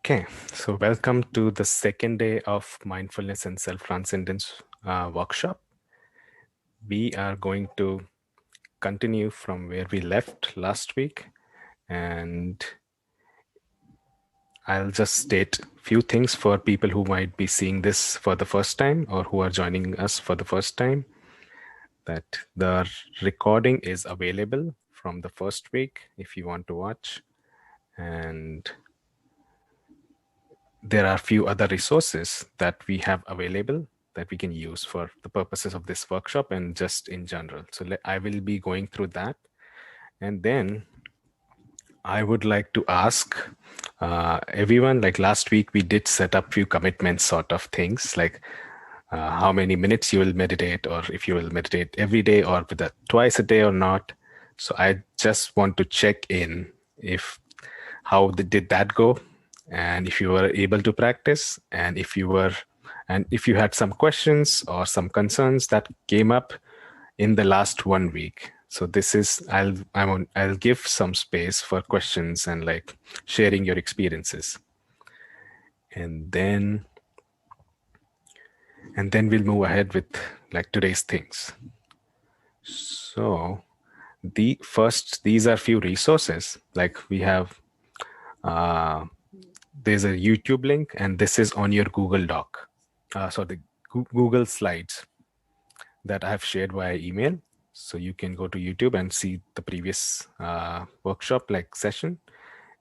Okay, so welcome to the second day of Mindfulness and Self-Transcendence workshop. We are going to continue from where we left last week, and I'll just state a few things for people who might be seeing this for the first time or who are joining us for the first time, that the recording is available from the first week if you want to watch, and there are a few other resources that we have available that we can use for the purposes of this workshop and just in general. So I will be going through that. And then I would like to ask everyone, like last week, we did set up few commitments sort of things, like how many minutes you will meditate, or if you will meditate every day or whether twice a day or not. So I just want to check in if did that go, and if you were able to practice, and if you had some questions or some concerns that came up in the last 1 week. So this is I'll give some space for questions and like sharing your experiences, and then we'll move ahead with like today's things. So these are few resources. Like we have there's a YouTube link, and this is on your Google Doc. So the Google Slides that I have shared via email. So you can go to YouTube and see the previous workshop like session.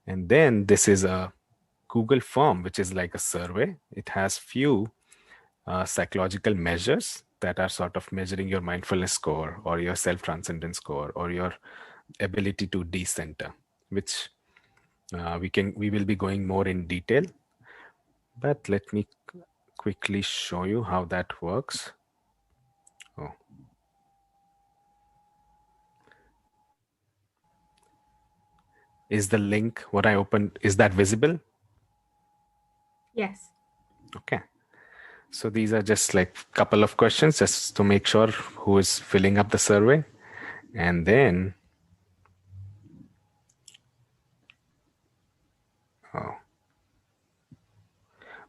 And then this is a Google form, which is like a survey. It has few psychological measures that are sort of measuring your mindfulness score or your self-transcendence score or your ability to decenter, which we will be going more in detail. But let me quickly show you how that works. Oh. Is the link what I opened, is that visible? Yes. Okay. So these are just like a couple of questions just to make sure who is filling up the survey. And then,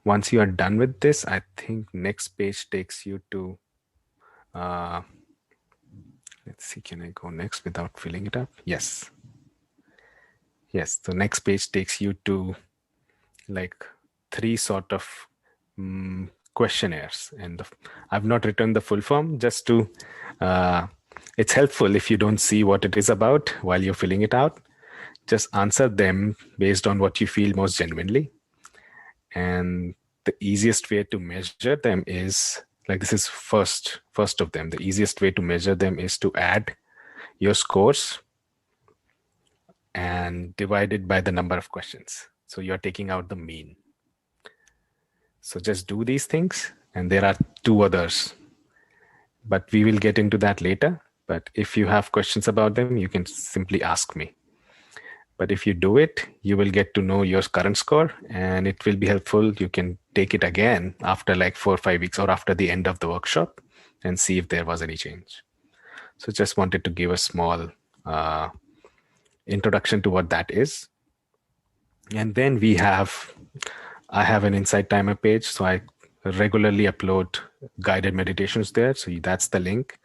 once you are done with this, I think next page takes you to, let's see, can I go next without filling it up? Yes. Yes, the next page takes you to like 3 sort of questionnaires, and I've not written the full form just to it's helpful if you don't see what it is about while you're filling it out. Just answer them based on what you feel most genuinely, and the easiest way to measure them is like, this is first of them. The easiest way to measure them is to add your scores and divide it by the number of questions, so you're taking out the mean. So just do these things, and there are 2 others, but we will get into that later. But if you have questions about them, you can simply ask me. But if you do it, you will get to know your current score, and it will be helpful. You can take it again after like 4 or 5 weeks or after the end of the workshop and see if there was any change. So just wanted to give a small introduction to what that is. And then I have an Insight Timer page. So I regularly upload guided meditations there. So that's the link.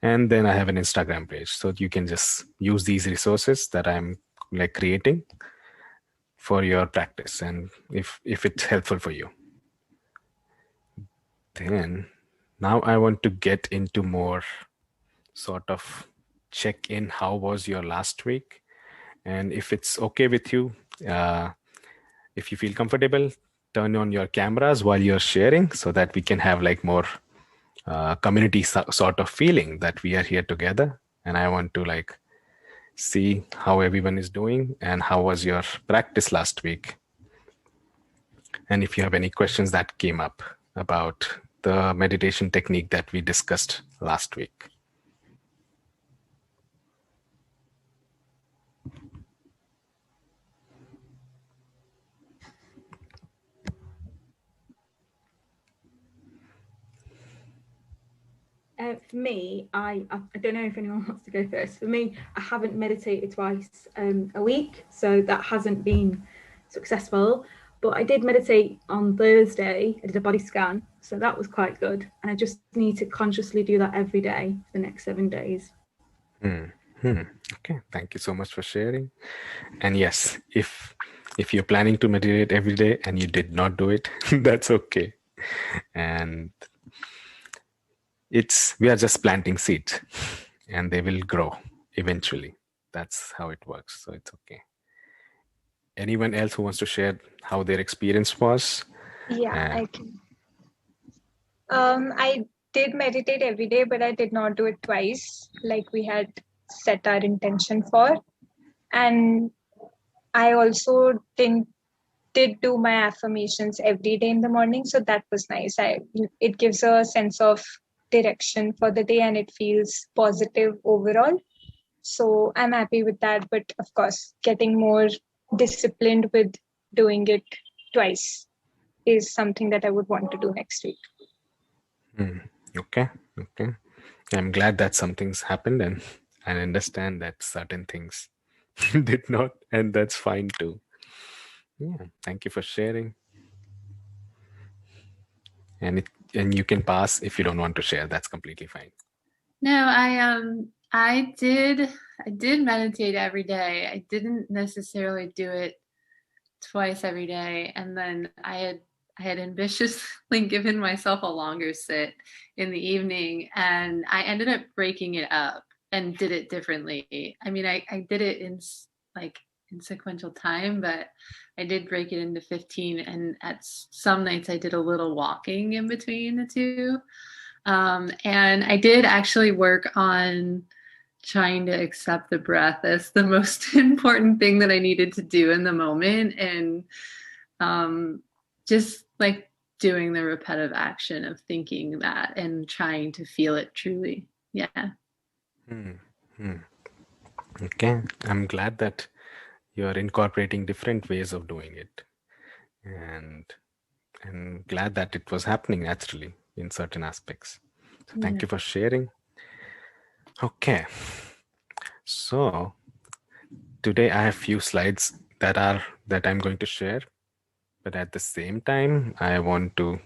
And then I have an Instagram page. So you can just use these resources that I'm like creating for your practice, and if it's helpful for you. Then now I want to get into more sort of check in. How was your last week? And if it's okay with you, if you feel comfortable, turn on your cameras while you're sharing so that we can have like more community sort of feeling that we are here together. And I want to like see how everyone is doing and how was your practice last week. And if you have any questions that came up about the meditation technique that we discussed last week. For me, I don't know if anyone wants to go first. For me, I haven't meditated twice a week, so that hasn't been successful. But I did meditate on Thursday. I did a body scan, so that was quite good. And I just need to consciously do that every day for the next 7 days. Hmm. Hmm. Okay. Thank you so much for sharing. And yes, if you're planning to meditate every day and you did not do it, that's okay. And we are just planting seeds, and they will grow eventually. That's how it works. So it's okay. Anyone else who wants to share how their experience was? Yeah, Uh, I can. I did meditate every day, but I did not do it twice, like we had set our intention for. And I also did do my affirmations every day in the morning, so that was nice. It gives a sense of direction for the day, and it feels positive overall. So I'm happy with that. But of course, getting more disciplined with doing it twice is something that I would want to do next week. okay, okay. I'm glad that something's happened, and I understand that certain things did not, and that's fine too. Yeah, thank you for sharing. And you can pass if you don't want to share. That's completely fine. No, I did meditate every day. I didn't necessarily do it twice every day, and then I had ambitiously given myself a longer sit in the evening, and I ended up breaking it up and did it differently. I mean, I did it like in sequential time, but I did break it into 15, and at some nights I did a little walking in between the two. And I did actually work on trying to accept the breath as the most important thing that I needed to do in the moment, and just like doing the repetitive action of thinking that and trying to feel it truly. Yeah. Hmm. Hmm. Okay, I'm glad that you're incorporating different ways of doing it, and glad that it was happening naturally in certain aspects. So thank Yeah. you for sharing. Okay, so today I have few slides that I'm going to share, but at the same time I want to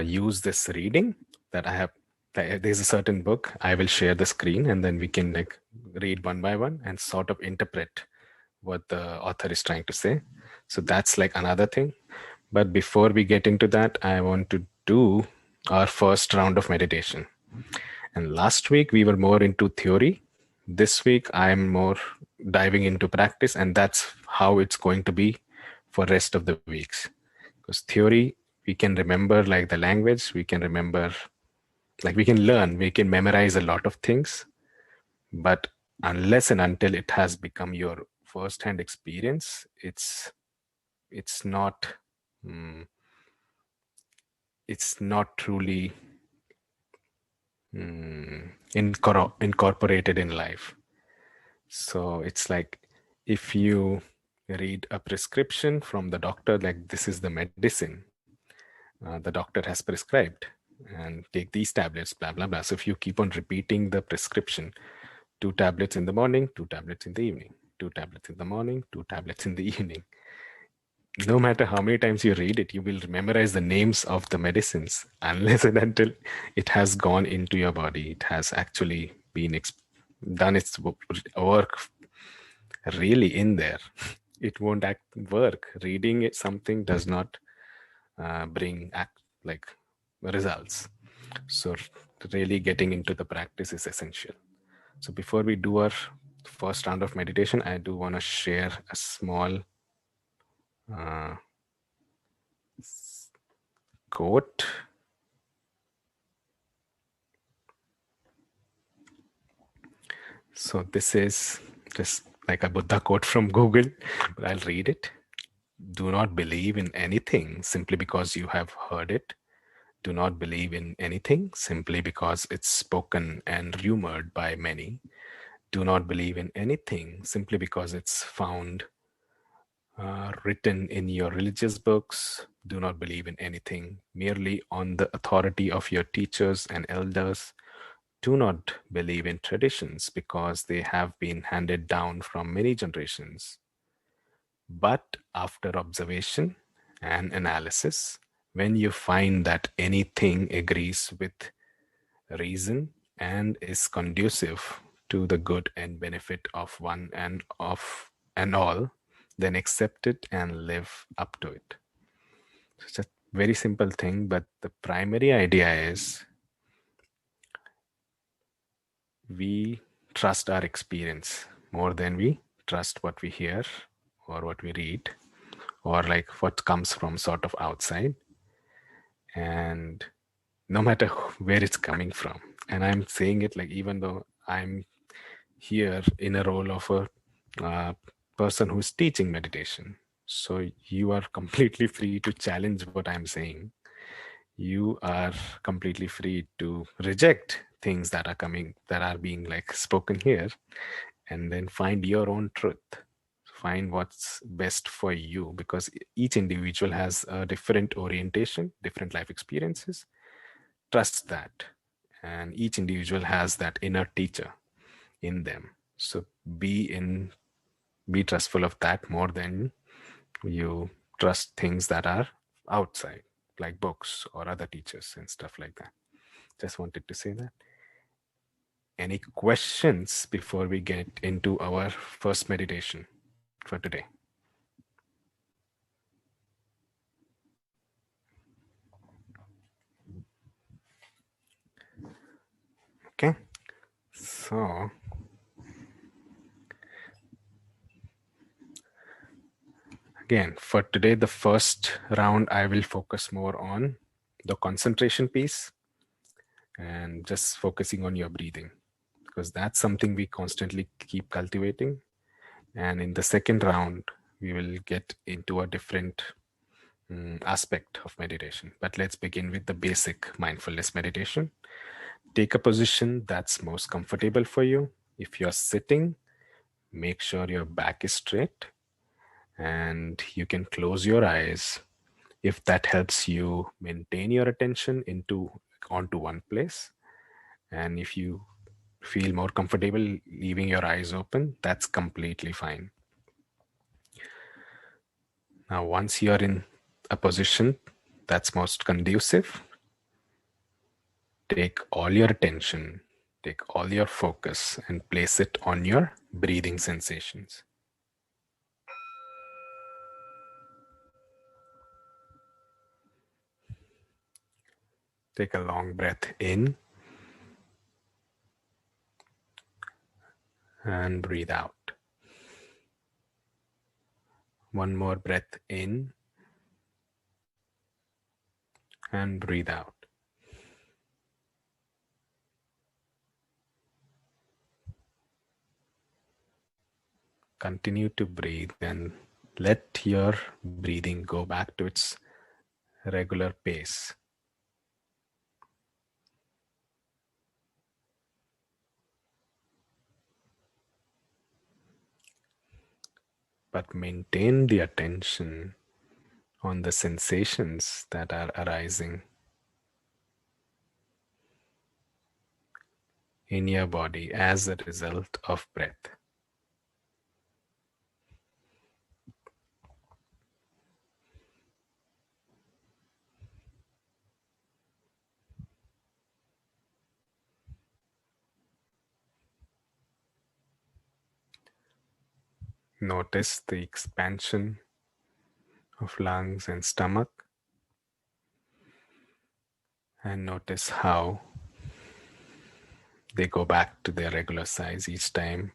use this reading that I have. There's a certain book. I will share the screen, and then we can like read one by one and sort of interpret what the author is trying to say. So that's like another thing. But before we get into that, I want to do our first round of meditation. And last week we were more into theory. This week I'm more diving into practice, and that's how it's going to be for rest of the weeks. Because theory, we can remember like the language, we can remember, like we can learn, we can memorize a lot of things, but unless and until it has become your first-hand experience, it's not mm, it's not truly incorporated in life. So it's like if you read a prescription from the doctor, like this is the medicine the doctor has prescribed, and take these tablets, blah, blah, blah. So if you keep on repeating the prescription, 2 tablets in the morning, 2 tablets in the evening, 2 tablets in the morning, 2 tablets in the evening, no matter how many times you read it, you will memorize the names of the medicines unless and until it has gone into your body. It has actually been done its work really in there. It won't work. Reading it, something does not bring like results. So really getting into the practice is essential. So before we do our first round of meditation, I do want to share a small uh, quote. So this is just like a Buddha quote from Google, but I'll read it. Do not believe in anything simply because you have heard it. Do not believe in anything simply because it's spoken and rumored by many. Do not believe in anything simply because it's found written in your religious books. Do not believe in anything merely on the authority of your teachers and elders. do not believe in traditions because they have been handed down from many generations. But after observation and analysis, when you find that anything agrees with reason and is conducive to the good and benefit of one and of and all, then accept it and live up to it. It's a very simple thing, but the primary idea is we trust our experience more than we trust what we hear or what we read or like what comes from sort of outside, and no matter where it's coming from. And I'm saying it like, even though I'm here in a role of a person who's teaching meditation, so you are completely free to challenge what I'm saying. You are completely free to reject things that are coming, that are being like spoken here, and then find your own truth, find what's best for you, because each individual has a different orientation, different life experiences. Trust that. And each individual has that inner teacher in them. So be trustful of that more than you trust things that are outside, like books or other teachers and stuff like that. Just wanted to say that. Any questions before we get into our first meditation for today? Okay. So again, for today, the first round, I will focus more on the concentration piece and just focusing on your breathing, because that's something we constantly keep cultivating. And in the second round, we will get into a different aspect of meditation. But let's begin with the basic mindfulness meditation. Take a position that's most comfortable for you. If you're sitting, make sure your back is straight and you can close your eyes if that helps you maintain your attention onto one place. And if you feel more comfortable leaving your eyes open, that's completely fine. Now, once you're in a position that's most conducive, take all your attention, take all your focus, and place it on your breathing sensations. Take a long breath in and breathe out. One more breath in and breathe out. Continue to breathe and let your breathing go back to its regular pace. But maintain the attention on the sensations that are arising in your body as a result of breath. Notice the expansion of lungs and stomach, and notice how they go back to their regular size each time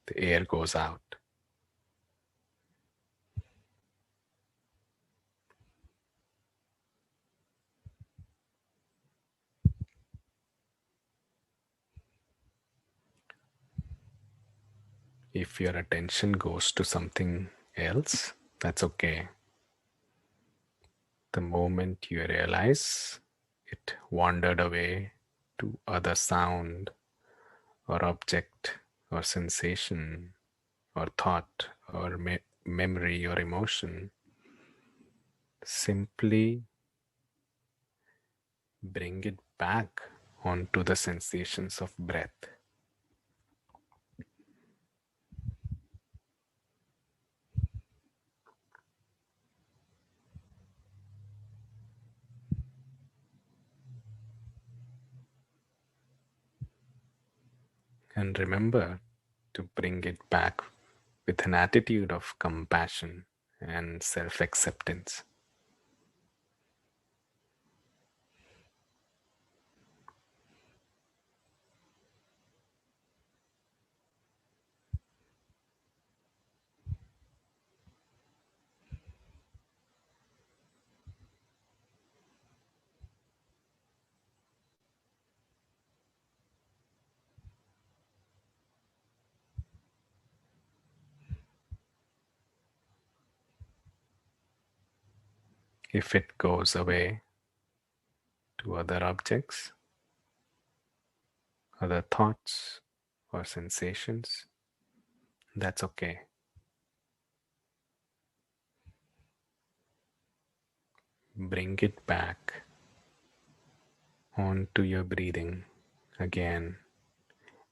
the air goes out. If your attention goes to something else, that's okay. The moment you realize it wandered away to other sound or object or sensation or thought or memory or emotion, simply bring it back onto the sensations of breath. And remember to bring it back with an attitude of compassion and self acceptance. If it goes away to other objects, other thoughts, or sensations, that's okay. Bring it back onto your breathing again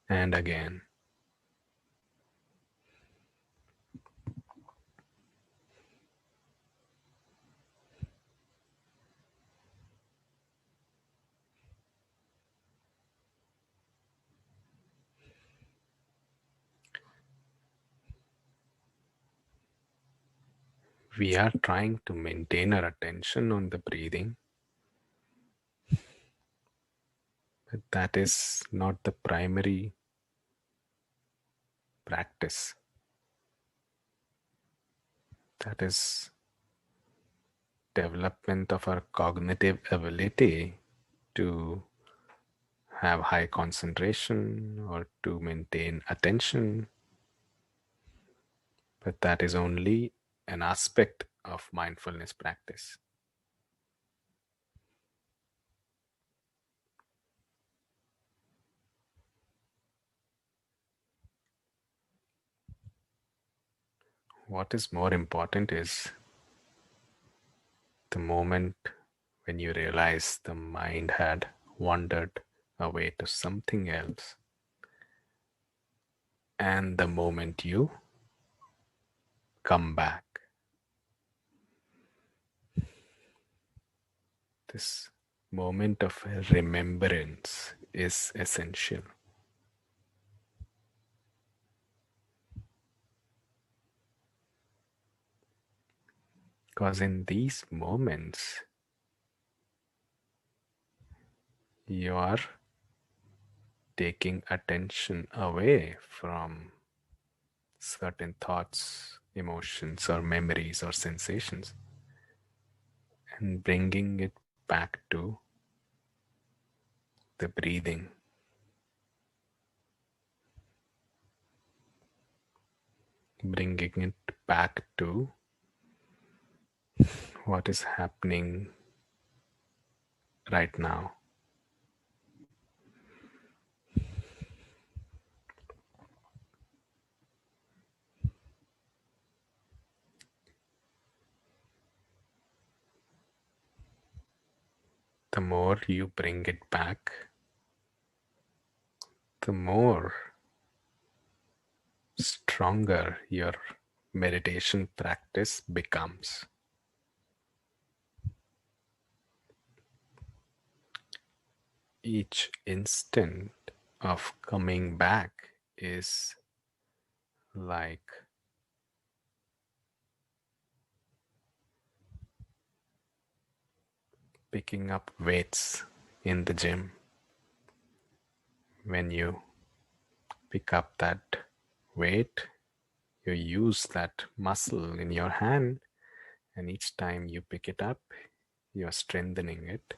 and again. We are trying to maintain our attention on the breathing, but that is not the primary practice. That is development of our cognitive ability to have high concentration or to maintain attention, but that is only an aspect of mindfulness practice. What is more important is the moment when you realize the mind had wandered away to something else, and the moment you come back. This moment of remembrance is essential. Because in these moments, you are taking attention away from certain thoughts, emotions, or memories or sensations and bringing it back to the breathing. Bringing it back to what is happening right now. The more you bring it back, the more stronger your meditation practice becomes. Each instant of coming back is like picking up weights in the gym. When you pick up that weight, you use that muscle in your hand, and each time you pick it up, you're strengthening it.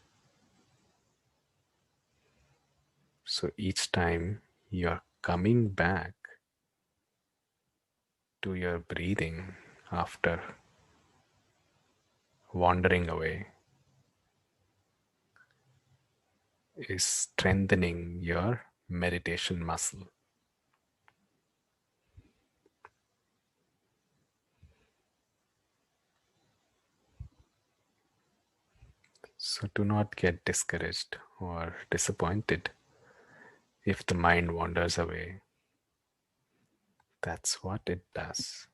So each time you're coming back to your breathing after wandering away is strengthening your meditation muscle. So do not get discouraged or disappointed if the mind wanders away. That's what it does.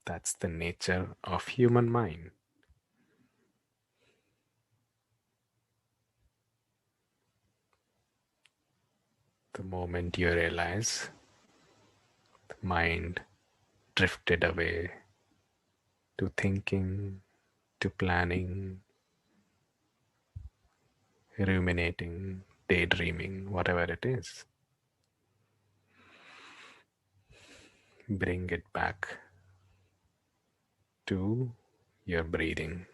That's the nature of human mind. The moment you realize the mind drifted away to thinking, to planning, ruminating, daydreaming, whatever it is, bring it back to your breathing.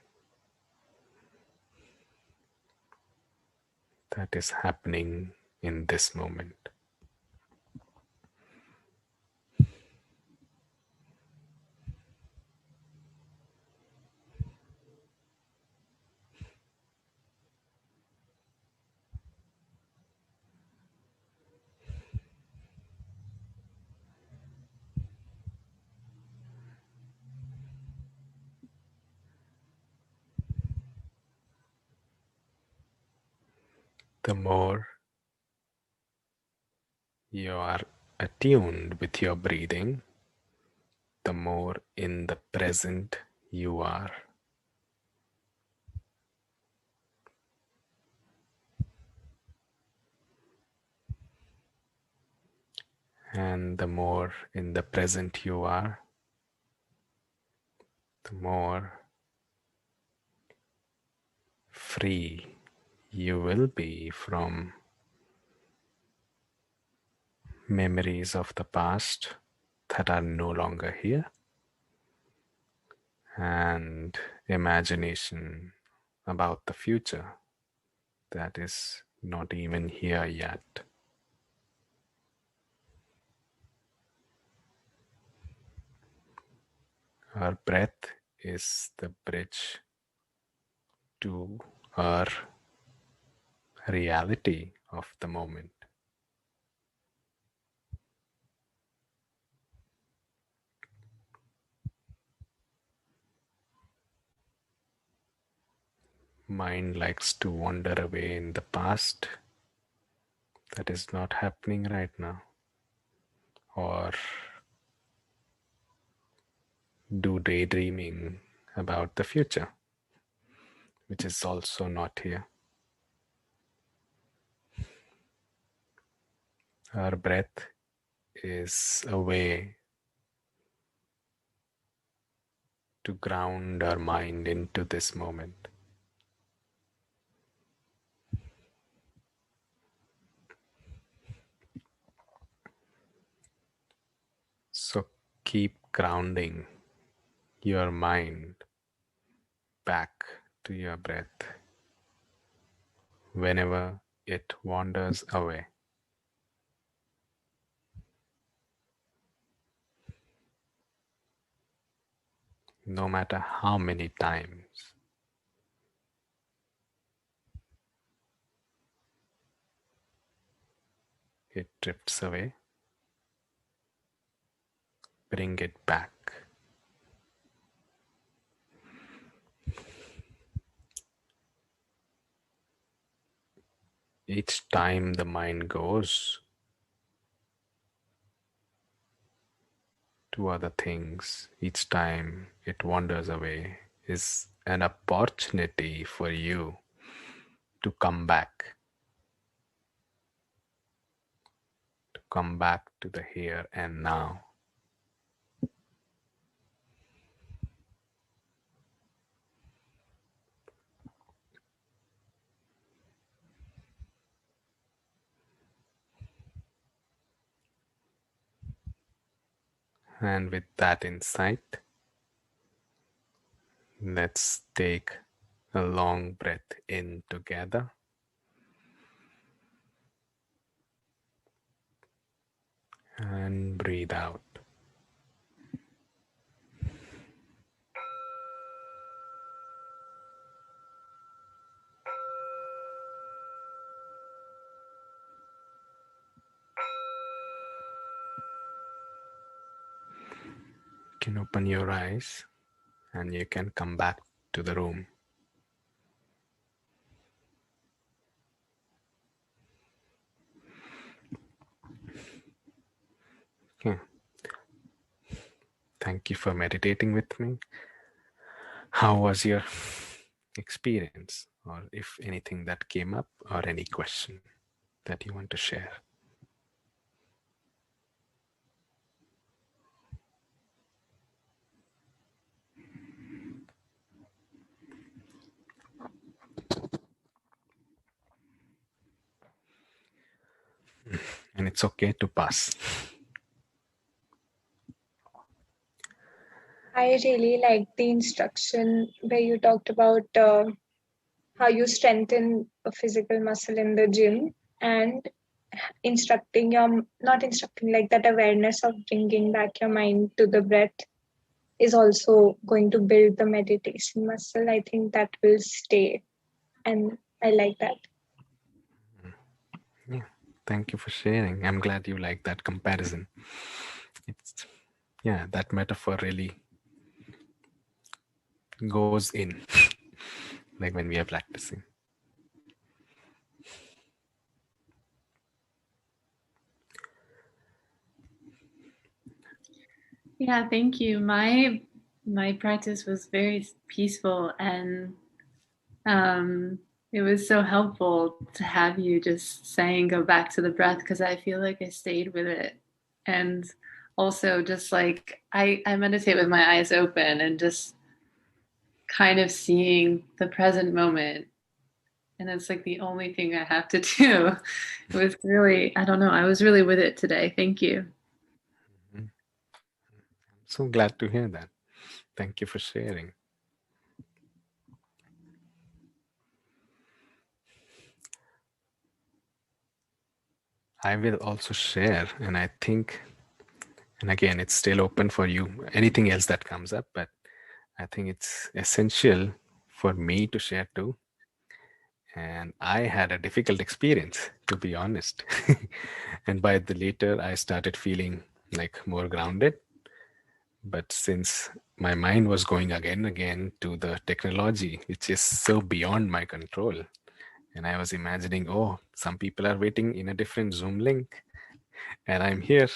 That is happening in this moment. The more you are attuned with your breathing, the more in the present you are. And the more in the present you are, the more free you will be from memories of the past that are no longer here, and imagination about the future that is not even here yet. Our breath is the bridge to our reality of the moment. Mind likes to wander away in the past. That is not happening right now. Or do daydreaming about the future, which is also not here. Our breath is a way to ground our mind into this moment. So keep grounding your mind back to your breath whenever it wanders away. No matter how many times it drifts away, bring it back. Each time the mind goes to other things, each time it wanders away, is an opportunity for you to come back to the here and now. And with that insight, let's take a long breath in together and breathe out. You can open your eyes and you can come back to the room. Okay. Thank you for meditating with me. How was your experience, or if anything that came up, or any question that you want to share? And it's okay to pass. I really liked the instruction where you talked about how you strengthen a physical muscle in the gym, and not instructing, like that awareness of bringing back your mind to the breath is also going to build the meditation muscle. I think that will stay, and I like that. Yeah. Thank you for sharing. I'm glad you like that comparison. It's, yeah, that metaphor really goes in, like when we are practicing. Yeah, thank you. My practice was very peaceful, and it was so helpful to have you just saying go back to the breath, because I feel like I stayed with it. And also just like I meditate with my eyes open and just kind of seeing the present moment. And it's like the only thing I have to do. It was really, I don't know, I was really with it today. Thank you. So glad to hear that. Thank you for sharing. I will also share, and I think, and again, it's still open for you, anything else that comes up, but I think it's essential for me to share too. And I had a difficult experience, to be honest. And by the later, I started feeling like more grounded. But since my mind was going again to the technology, which is so beyond my control, and I was imagining, oh, some people are waiting in a different Zoom link, and I'm here.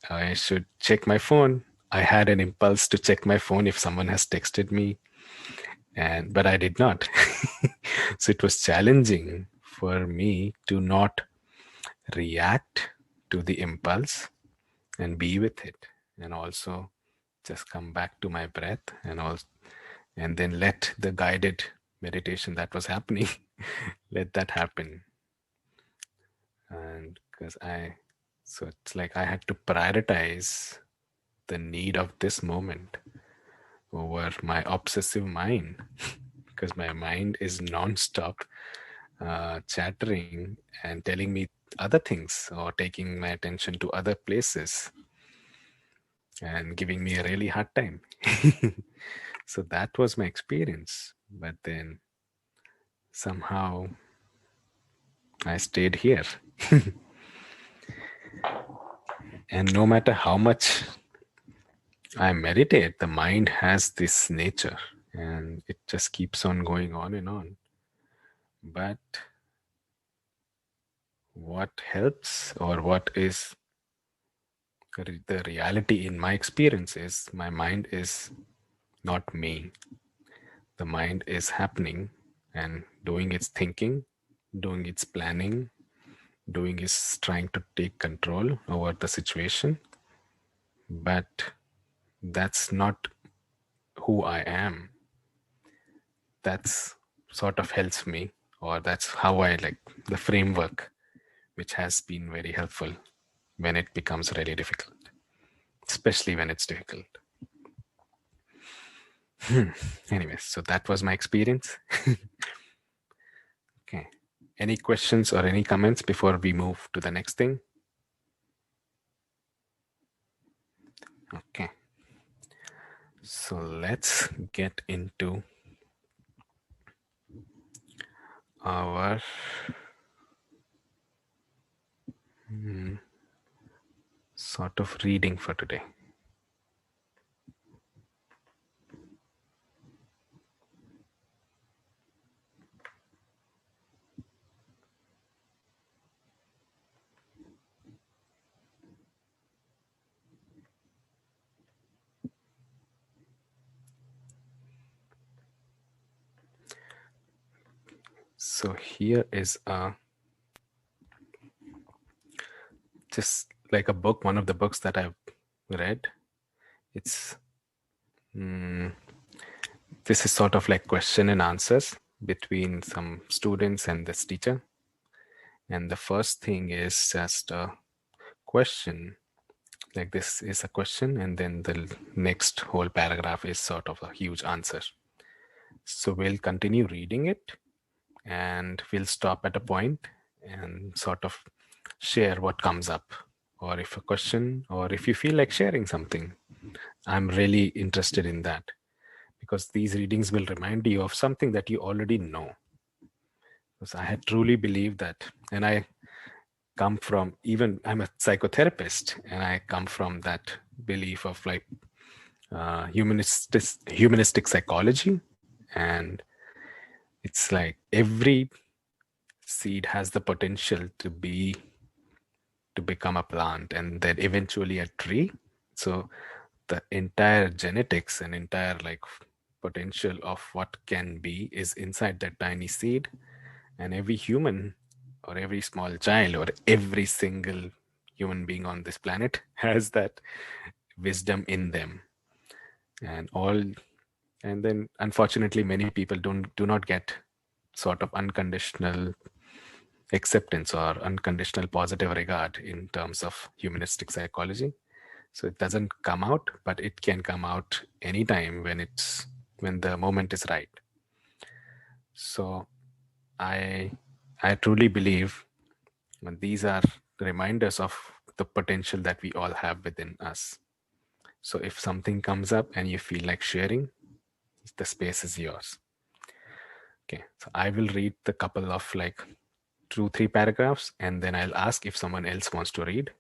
I should check my phone. I had an impulse to check my phone if someone has texted me, and but I did not. So it was challenging for me to not react to the impulse and be with it, and also just come back to my breath, and then let the guided meditation that was happening let that happen. And because so it's like I had to prioritize the need of this moment over my obsessive mind, because my mind is non-stop chattering and telling me other things, or taking my attention to other places and giving me a really hard time. So that was my experience. But then somehow I stayed here. And no matter how much I meditate, the mind has this nature, and it just keeps on going on and on. But what helps, or what is the reality in my experience, is my mind is not me. The mind is happening and doing its thinking, doing its planning, doing its trying to take control over the situation. But that's not who I am. That's sort of helps me, or that's how I like the framework, which has been very helpful when it becomes really difficult, especially when it's difficult. Anyways, so that was my experience. Okay. Any questions or any comments before we move to the next thing? Okay. So let's get into our sort of reading for today. So here is just like a book, one of the books that I've read. It's this is sort of like question and answers between some students and this teacher. And the first thing is just a question, like this is a question, and then the next whole paragraph is sort of a huge answer. So we'll continue reading it and we'll stop at a point and sort of share what comes up, or if a question, or if you feel like sharing something. I'm really interested in that, because these readings will remind you of something that you already know. Because I had truly believed that, and I come from, even I'm a psychotherapist, and I come from that belief of like humanistic psychology. And it's like every seed has the potential to become a plant and then eventually a tree. So the entire genetics and entire like potential of what can be is inside that tiny seed. And every human, or every small child, or every single human being on this planet has that wisdom in them. And all, and then unfortunately many people do not get sort of unconditional acceptance or unconditional positive regard in terms of humanistic psychology. So it doesn't come out, but it can come out anytime when the moment is right. So i I truly believe these are reminders of the potential that we all have within us. So if something comes up and you feel like sharing, the space is yours. Okay, so I will read the couple of like 2 3 paragraphs, and then I'll ask if someone else wants to read,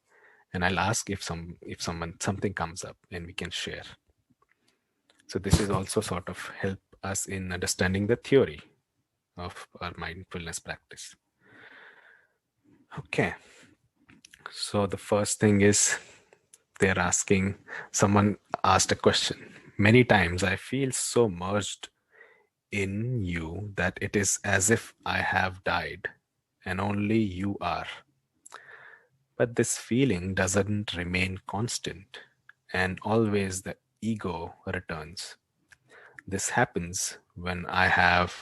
and I'll ask if someone something comes up and we can share. So this is also sort of help us in understanding the theory of our mindfulness practice. Okay, so the first thing is they're asking, someone asked a question. Many times I feel so merged in you that it is as if I have died and only you are. But this feeling doesn't remain constant, and always the ego returns. This happens when I have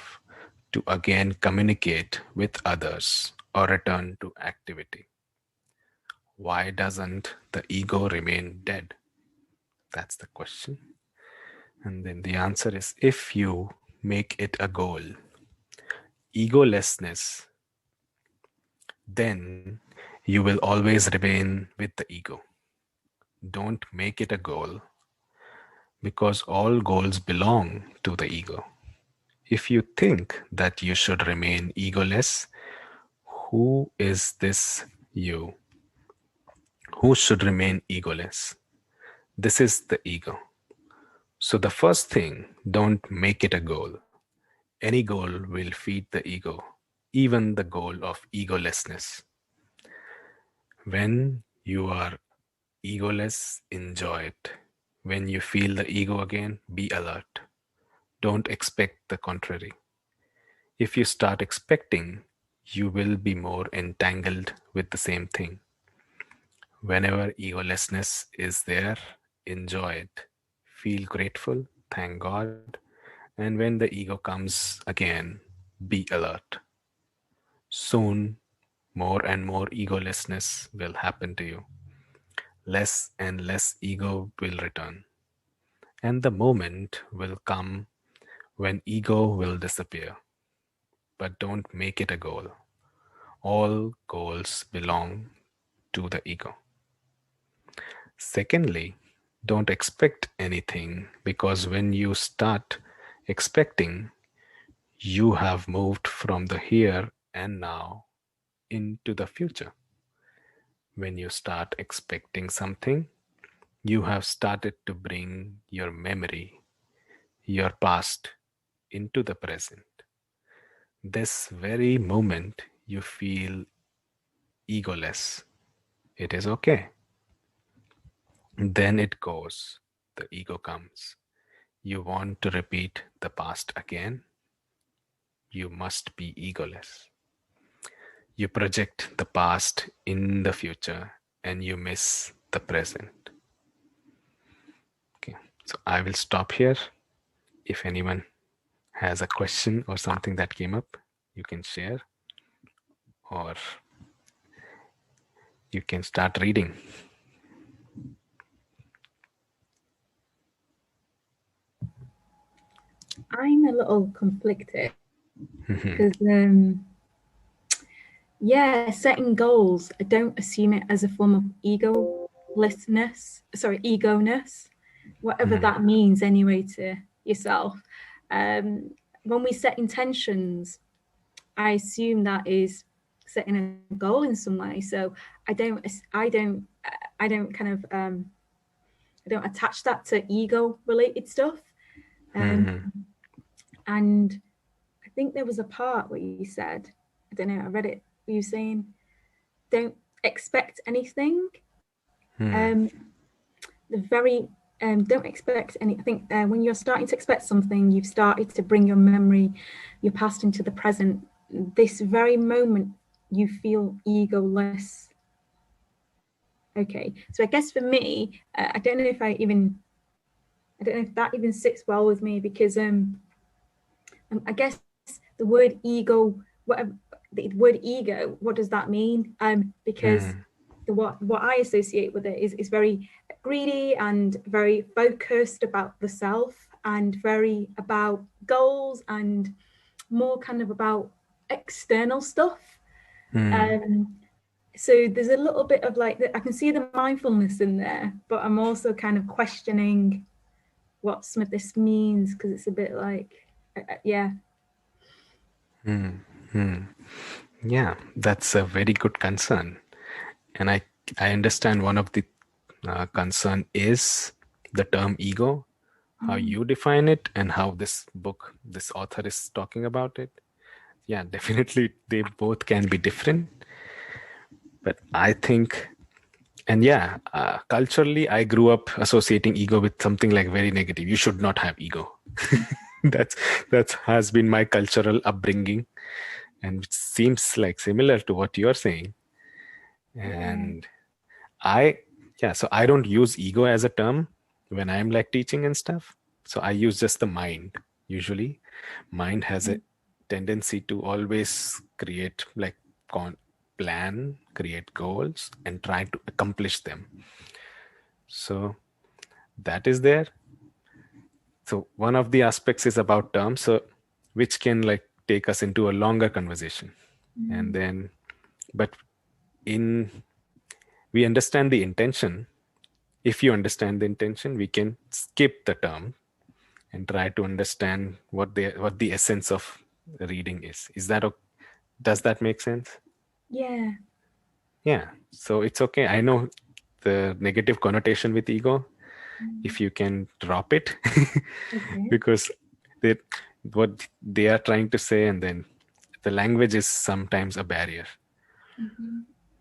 to again communicate with others or return to activity. Why doesn't the ego remain dead? That's the question. And then the answer is, if you make it a goal, egolessness, then you will always remain with the ego. Don't make it a goal, because all goals belong to the ego. If you think that you should remain egoless, who is this you? Who should remain egoless? This is the ego. So the first thing, don't make it a goal. Any goal will feed the ego, even the goal of egolessness. When you are egoless, enjoy it. When you feel the ego again, be alert. Don't expect the contrary. If you start expecting, you will be more entangled with the same thing. Whenever egolessness is there, enjoy it. Feel grateful, thank God. And when the ego comes again, be alert. Soon, more and more egolessness will happen to you. Less and less ego will return. And the moment will come when ego will disappear. But don't make it a goal. All goals belong to the ego. Secondly, don't expect anything, because when you start expecting, you have moved from the here and now into the future. When you start expecting something, you have started to bring your memory, your past, into the present. This very moment you feel egoless, it is okay. Then it goes, the ego comes. You want to repeat the past again? you must be egoless. You project the past in the future and you miss the present. Okay, so I will stop here. If anyone has a question or something that came up, you can share, or you can start reading. I'm a little conflicted because, yeah, setting goals, I don't assume it as a form of egoness, whatever that means anyway to yourself. When we set intentions, I assume that is setting a goal in some way. So I don't kind of I don't attach that to ego related stuff. And I think there was a part where you said, I don't know, I read it, were you saying, don't expect anything? The very don't expect any. I think when you're starting to expect something, you've started to bring your memory, your past into the present. This very moment, you feel egoless. Okay, so I guess for me, I don't know if that even sits well with me, because I guess the word ego, whatever the word ego, what does that mean? Because what I associate with it is very greedy and very focused about the self, and very about goals, and more kind of about external stuff. So there's a little bit of like, I can see the mindfulness in there, but I'm also kind of questioning what some of this means, because it's a bit like, yeah. Yeah, that's a very good concern. And I understand one of the concern is the term ego, how you define it, and how this author is talking about it. Yeah, definitely they both can be different. But I think, and yeah, culturally, I grew up associating ego with something like very negative. You should not have ego. that has been my cultural upbringing, and it seems like similar to what you're saying. And so I don't use ego as a term when I'm like teaching and stuff. So I use just the mind. Usually mind has a tendency to always create like plan, create goals, and try to accomplish them. So that is there. So one of the aspects is about terms, so which can like take us into a longer conversation. And then, but we understand the intention. If you understand the intention, we can skip the term and try to understand what the essence of reading is. Does that make sense? Yeah. Yeah. So it's okay. I know the negative connotation with ego. If you can drop it, because what they are trying to say, and then the language is sometimes a barrier.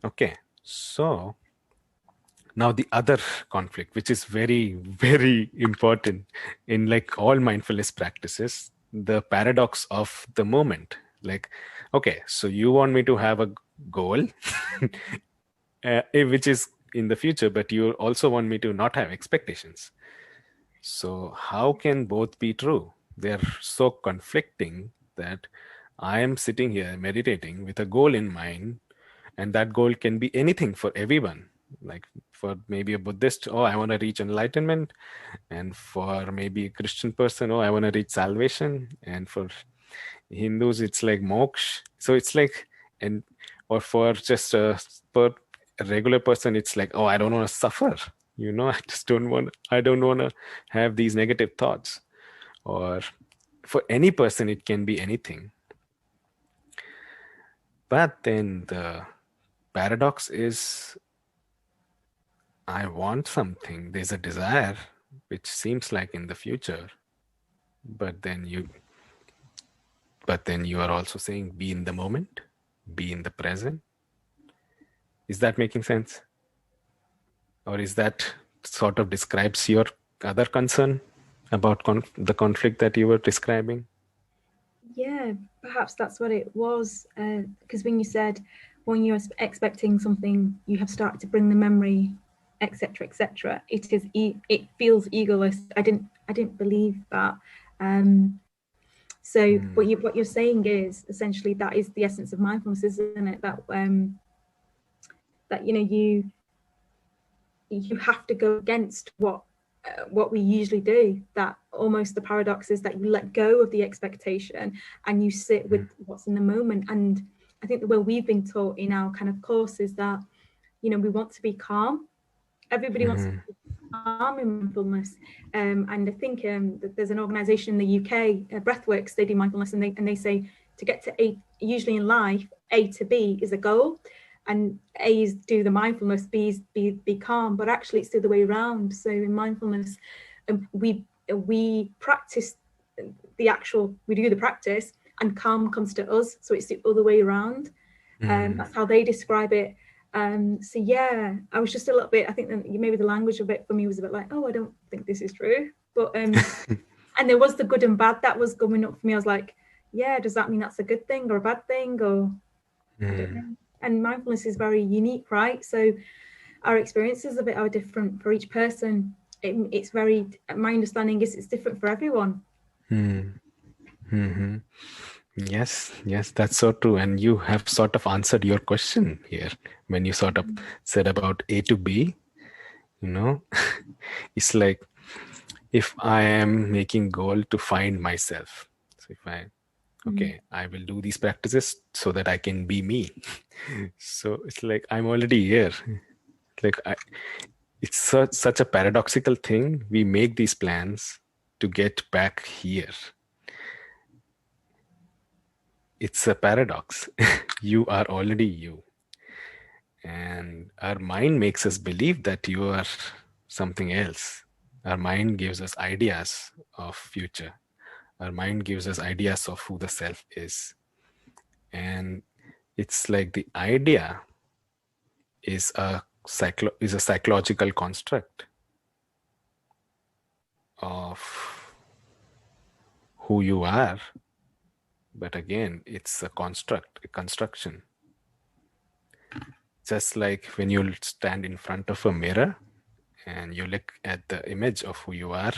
Okay. So now the other conflict, which is very, very important in like all mindfulness practices, the paradox of the moment. Like, okay, so you want me to have a goal, which is in the future, but you also want me to not have expectations. So how can both be true? They're so conflicting that I am sitting here meditating with a goal in mind, and that goal can be anything for everyone. Like for maybe a Buddhist, oh, I want to reach enlightenment, and for maybe a Christian person, oh, I want to reach salvation, and for Hindus, it's like moksha. So it's like, and or for just a regular person, it's like, oh, I don't want to suffer. I don't want to have these negative thoughts. Or for any person, it can be anything. But then the paradox is, I want something. There's a desire, which seems like in the future, but then you are also saying, be in the moment, be in the present. Is that making sense? Or is that sort of describes your other concern about the conflict that you were describing? Yeah, perhaps that's what it was. Because when you said when you're expecting something, you have started to bring the memory, etc., etc. It feels egoless. I didn't believe that. So what you're saying is essentially that is the essence of mindfulness, isn't it? That you have to go against what we usually do. That almost the paradox is that you let go of the expectation and you sit with what's in the moment. And I think the way we've been taught in our kind of course is that we want to be calm. Everybody wants to be calm in mindfulness, and I think that there's an organisation in the UK, Breathworks. They do mindfulness, and they say to get to A, usually in life, A to B is a goal, and A is do the mindfulness, B is be calm. But actually, it's the other way around. So in mindfulness, we practice we do the practice, and calm comes to us. So it's the other way around. That's how they describe it. So yeah, I was just a little bit, I think that maybe the language of it for me was a bit like, oh, I don't think this is true. But and there was the good and bad that was coming up for me. I was like, yeah, does that mean that's a good thing or a bad thing? Or I don't know. And mindfulness is very unique, right? So our experiences of it are different for each person. It's very, my understanding is it's different for everyone. Yes, that's so true. And you have sort of answered your question here when you sort of said about A to B. It's like if I am making goal to find myself. So if I will do these practices so that I can be me. So it's like I'm already here. Like it's such a paradoxical thing. We make these plans to get back here. It's a paradox. You are already you. And our mind makes us believe that you are something else. Our mind gives us ideas of future. Our mind gives us ideas of who the self is. And it's like the idea is a psychological construct of who you are. But again, it's a construction. Just like when you stand in front of a mirror and you look at the image of who you are,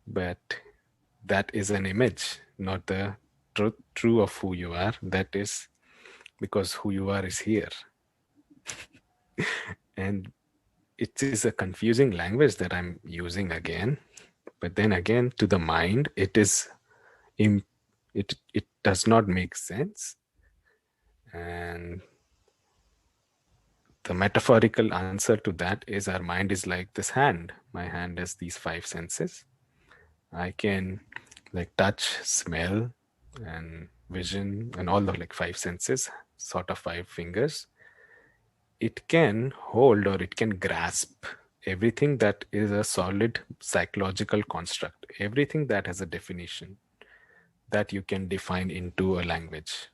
but that is an image, not the true of who you are. That is because who you are is here. And it is a confusing language that I'm using again. But then again, to the mind, it does not make sense. And the metaphorical answer to that is our mind is like this hand. My hand has these 5 senses. I can like touch, smell, and vision, and all the 5 senses, sort of 5 fingers. It can hold or it can grasp everything that is a solid psychological construct, everything that has a definition that you can define into a language.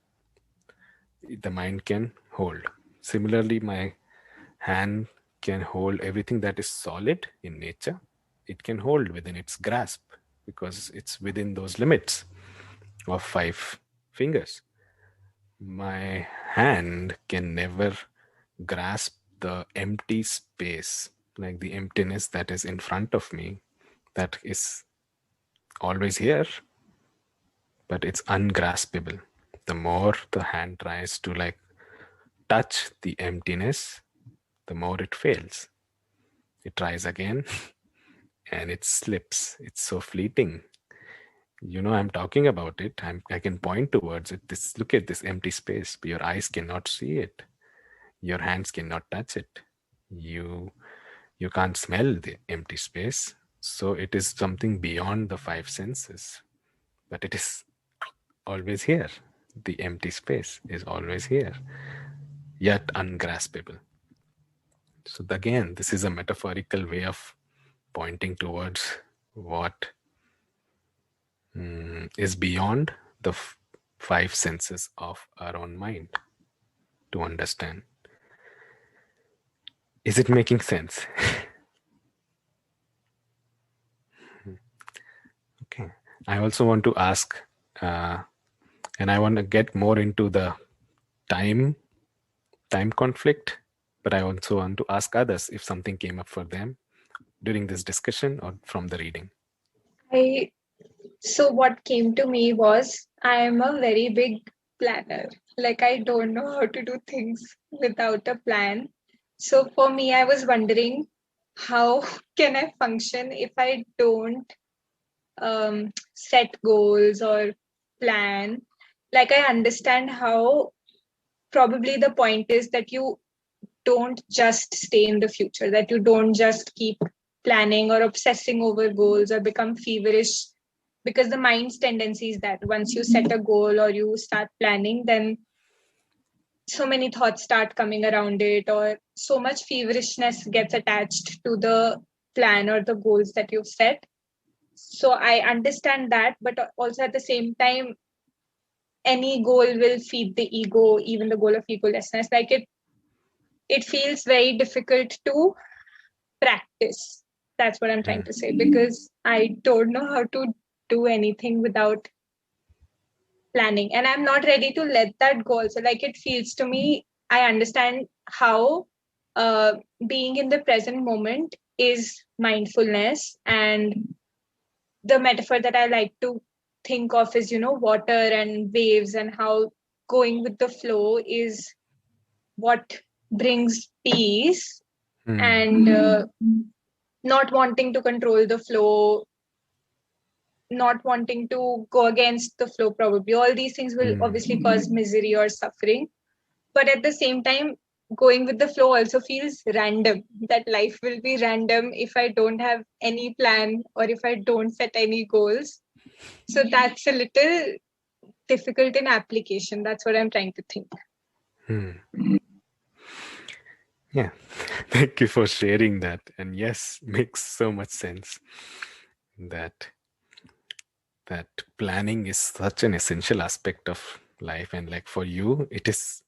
The mind can hold. Similarly, my hand can hold everything that is solid in nature. It can hold within its grasp because it's within those limits of 5 fingers. My hand can never grasp the empty space, like the emptiness that is in front of me, that is always here, but it's ungraspable. The more the hand tries to touch the emptiness, the more it fails. It tries again and it slips. It's so fleeting. I'm talking about it. I can point towards it. Look at this empty space, but your eyes cannot see it. Your hands cannot touch it. You can't smell the empty space. So it is something beyond the 5 senses. But it is always here. The empty space is always here, yet ungraspable. So again, this is a metaphorical way of pointing towards what is beyond the 5 senses of our own mind to understand. Is it making sense? Okay. I also want to ask And I want to get more into the time conflict, but I also want to ask others if something came up for them during this discussion or from the reading. So what came to me was I am a very big planner. Like I don't know how to do things without a plan. So for me, I was wondering how can I function if I don't set goals or plan. Like I understand how probably the point is that you don't just stay in the future, that you don't just keep planning or obsessing over goals or become feverish, because the mind's tendency is that once you set a goal or you start planning, then so many thoughts start coming around it, or so much feverishness gets attached to the plan or the goals that you've set. So I understand that, but also at the same time, any goal will feed the ego, even the goal of egolessness. Like it feels very difficult to practice. That's what I'm trying to say, because I don't know how to do anything without planning, and I'm not ready to let that go also. Like it feels to me, I understand how being in the present moment is mindfulness, and the metaphor that I like to think of is, water and waves, and how going with the flow is what brings peace. And not wanting to control the flow, not wanting to go against the flow, probably all these things will obviously cause misery or suffering. But at the same time, going with the flow also feels random, that life will be random if I don't have any plan or if I don't set any goals. So that's a little difficult in application. That's what I'm trying to think. Yeah, thank you for sharing that. And yes, makes so much sense that planning is such an essential aspect of life, and like for you, it is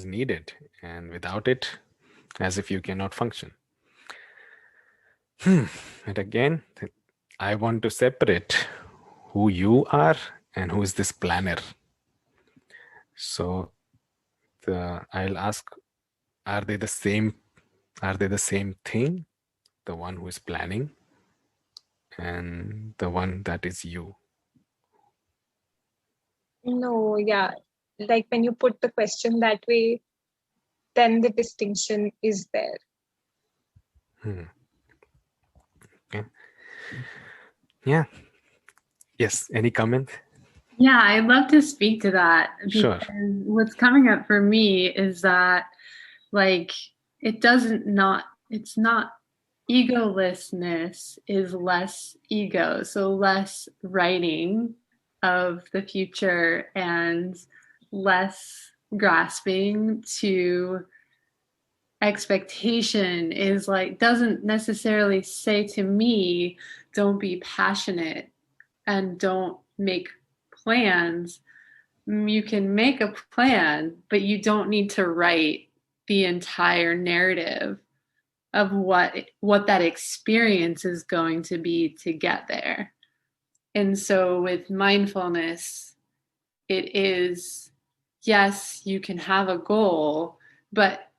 needed, and without it, as if you cannot function. And again, I want to separate who you are and who is this planner. So I'll ask, are they the same? Are they the same thing? The one who is planning and the one that is you. No, yeah. Like when you put the question that way, then the distinction is there. Okay. Yeah. Yes. Any comment? Yeah, I'd love to speak to that. Sure. What's coming up for me is that, like, it's not egolessness is less ego, so less writing of the future and less grasping to expectation is like, doesn't necessarily say to me, don't be passionate and don't make plans. You can make a plan, but you don't need to write the entire narrative of what that experience is going to be to get there. And so with mindfulness, it is, yes, you can have a goal, but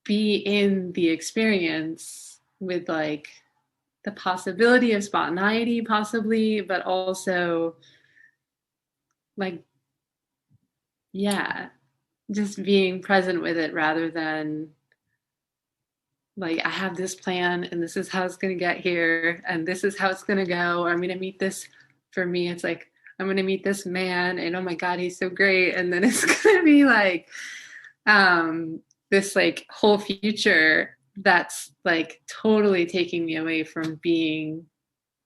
be in the experience with like the possibility of spontaneity possibly, but also like, yeah, just being present with it rather than like, I have this plan and this is how it's going to get here and this is how it's going to go. Or I'm going to meet this, for me, it's like, I'm going to meet this man and oh my God, he's so great. And then it's going to be like this like whole future that's like totally taking me away from being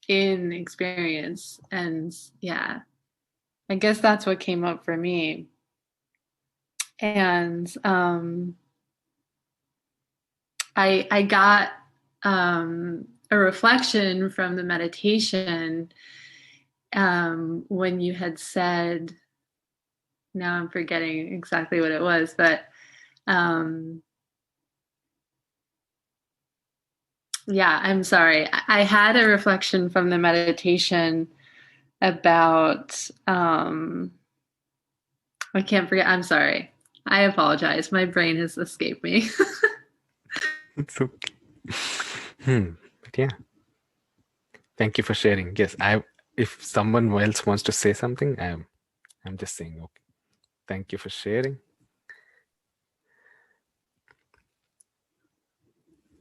in experience. And yeah, I guess that's what came up for me. And I got a reflection from the meditation when you had said, now I'm forgetting exactly what it was, but yeah, I'm sorry. I had a reflection from the meditation about I can't forget. I'm sorry. I apologize. My brain has escaped me. It's okay. But yeah, thank you for sharing. Yes, if someone else wants to say something, I'm just saying okay. Thank you for sharing.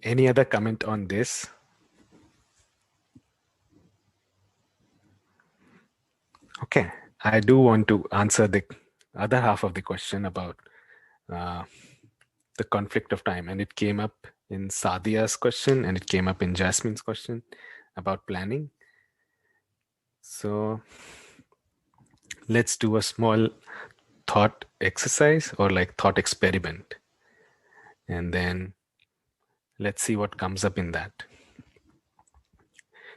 Any other comment on this? Okay, I do want to answer the other half of the question about the conflict of time, and it came up in Sadia's question and it came up in Jasmine's question about planning. So let's do a small thought exercise or like thought experiment, and then let's see what comes up in that.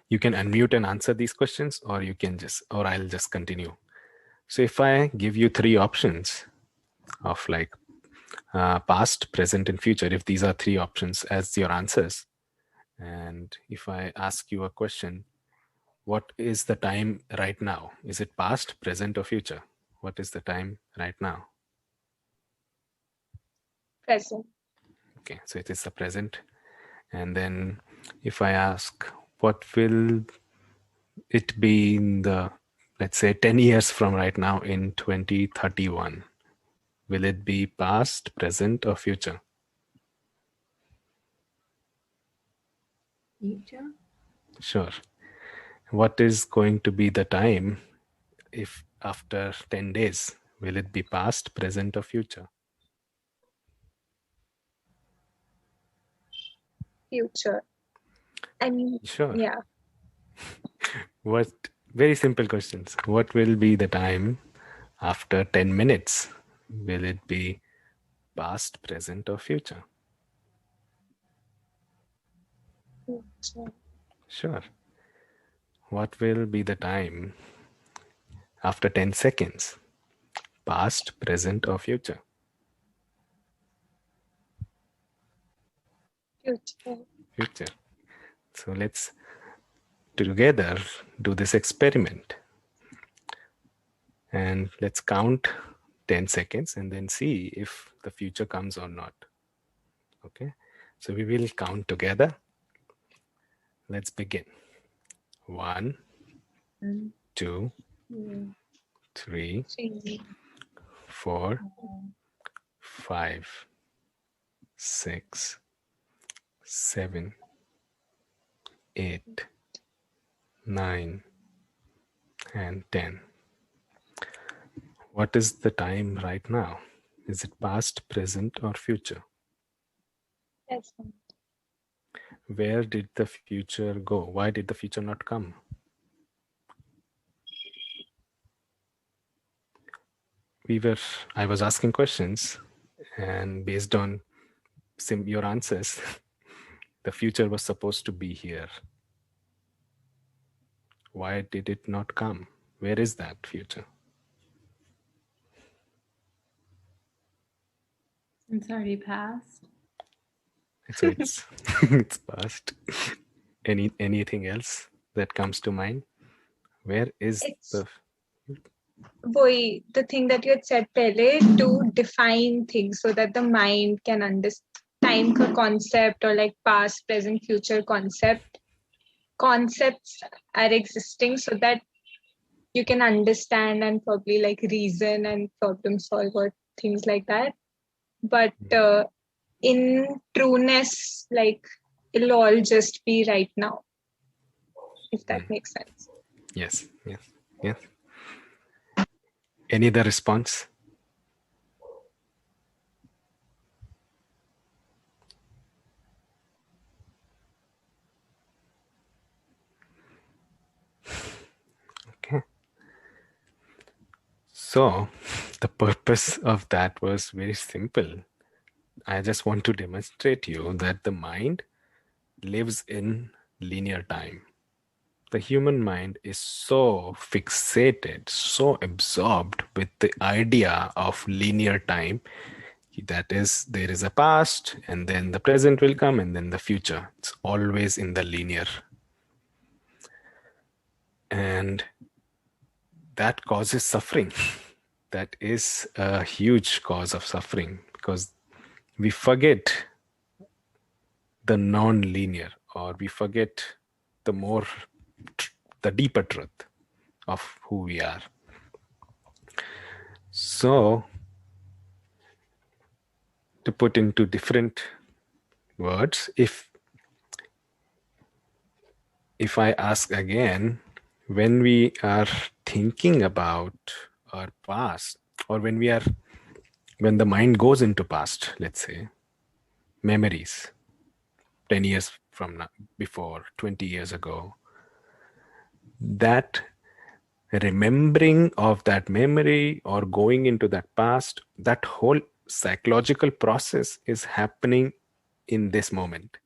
You can unmute and answer these questions, or I'll just continue. So if I give you three options of like past, present, and future, if these are three options as your answers, and if I ask you a question, what is the time right now? Is it past, present, or future? What is the time right now? Present. Okay, so it is the present. And then if I ask, what will it be in the, let's say, 10 years from right now in 2031? Will it be past, present, or future? Future. Sure. What is going to be the time if after 10 days? Will it be past, present, or future? Future. I mean, Sure. yeah. What very simple questions. What will be the time after 10 minutes? Will it be past, present, or future? Future. Sure. What will be the time after 10 seconds? Past, present, or future? Future. Future. So let's together do this experiment. And let's count 10 seconds and then see if the future comes or not. Okay. So we will count together. Let's begin. 1, 2, 3, 4, 5, 6, 7, 8, 9, and 10. What is the time right now? Is it past, present, or future? Present. Where did the future go? Why did the future not come? I was asking questions, and based on your answers, the future was supposed to be here. Why did it not come? Where is that future? It's already passed. So it's it's past. Anything else that comes to mind? Where is It's the thing that you had said pehle, to define things so that the mind can understand time ka concept or like past, present, future concepts are existing so that you can understand and probably like reason and problem solve or things like that. But in trueness, like it'll all just be right now, if that makes sense. Yes. Any other response? Okay. So the purpose of that was very simple. I just want to demonstrate you that the mind lives in linear time. The human mind is so fixated, so absorbed with the idea of linear time. That is, there is a past, and then the present will come, and then the future. It's always in the linear. And that causes suffering. That is a huge cause of suffering, because we forget the non-linear, or we forget the more, the deeper truth of who we are. So, to put into different words, if I ask again, when we are thinking about our past, or when the mind goes into past, let's say memories, 10 years from now, before, 20 years ago, that remembering of that memory or going into that past, that whole psychological process is happening in this moment.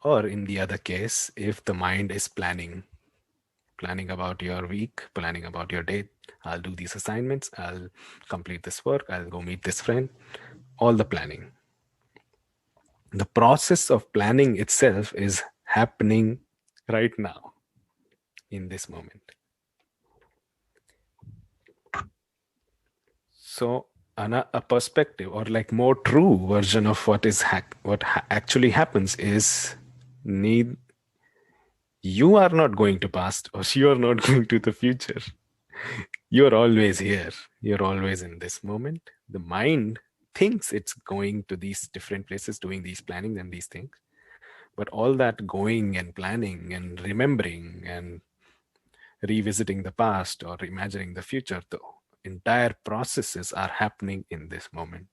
Or in the other case, if the mind is planning about your week, planning about your day, I'll do these assignments, I'll complete this work, I'll go meet this friend, all the planning. The process of planning itself is happening right now in this moment. So a perspective, or like more true version of what actually happens is, you are not going to past, or you are not going to the future. You're always here. You're always in this moment. The mind thinks it's going to these different places, doing these planning and these things. But all that going and planning and remembering and revisiting the past or imagining the future, the entire processes are happening in this moment.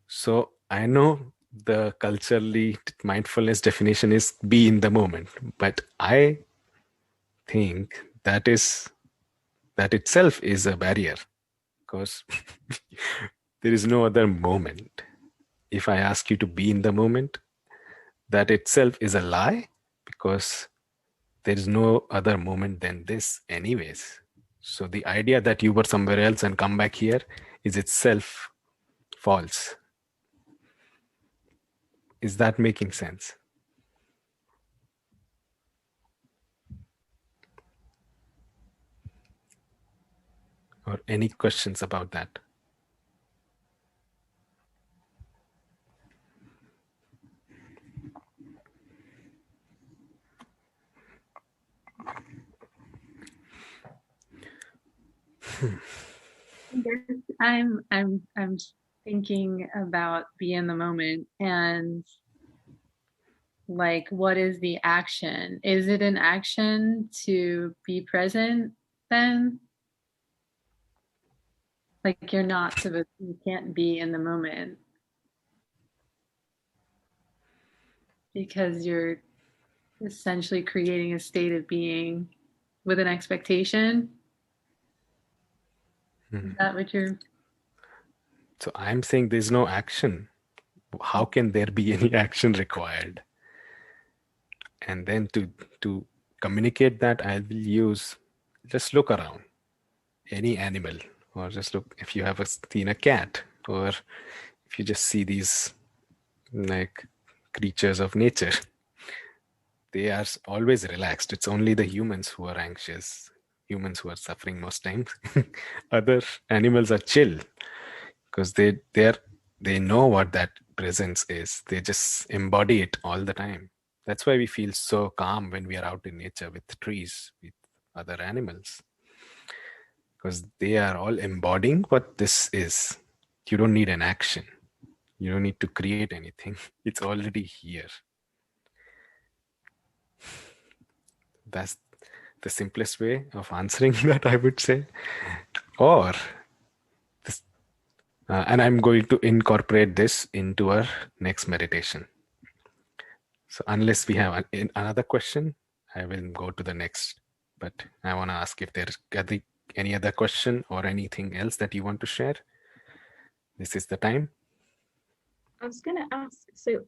So I know the culturally mindfulness definition is be in the moment, but I think that itself is a barrier, because there is no other moment. If I ask you to be in the moment, that itself is a lie, because there is no other moment than this anyways. So the idea that you were somewhere else and come back here is itself false. Is that making sense? Or any questions about that? I'm thinking about be in the moment, and like, what is the action? Is it an action to be present then? Like, you can't be in the moment because you're essentially creating a state of being with an expectation. Is that what you're... So I'm saying there's no action. How can there be any action required? And then to communicate that, I will use, just look around any animal, or just look, if you have seen a cat, or if you just see these like creatures of nature, they are always relaxed. It's only the humans who are anxious, humans who are suffering most times. Other animals are chill, because they know what that presence is. They just embody it all the time. That's why we feel so calm when we are out in nature with trees, with other animals, because they are all embodying what this is. You don't need an action. You don't need to create anything. It's already here. That's the simplest way of answering that, I would say. Or this, and I'm going to incorporate this into our next meditation. So unless we have another question, I will go to the next. But I want to ask if there's any other question or anything else that you want to share. This is the time. I was going to ask, so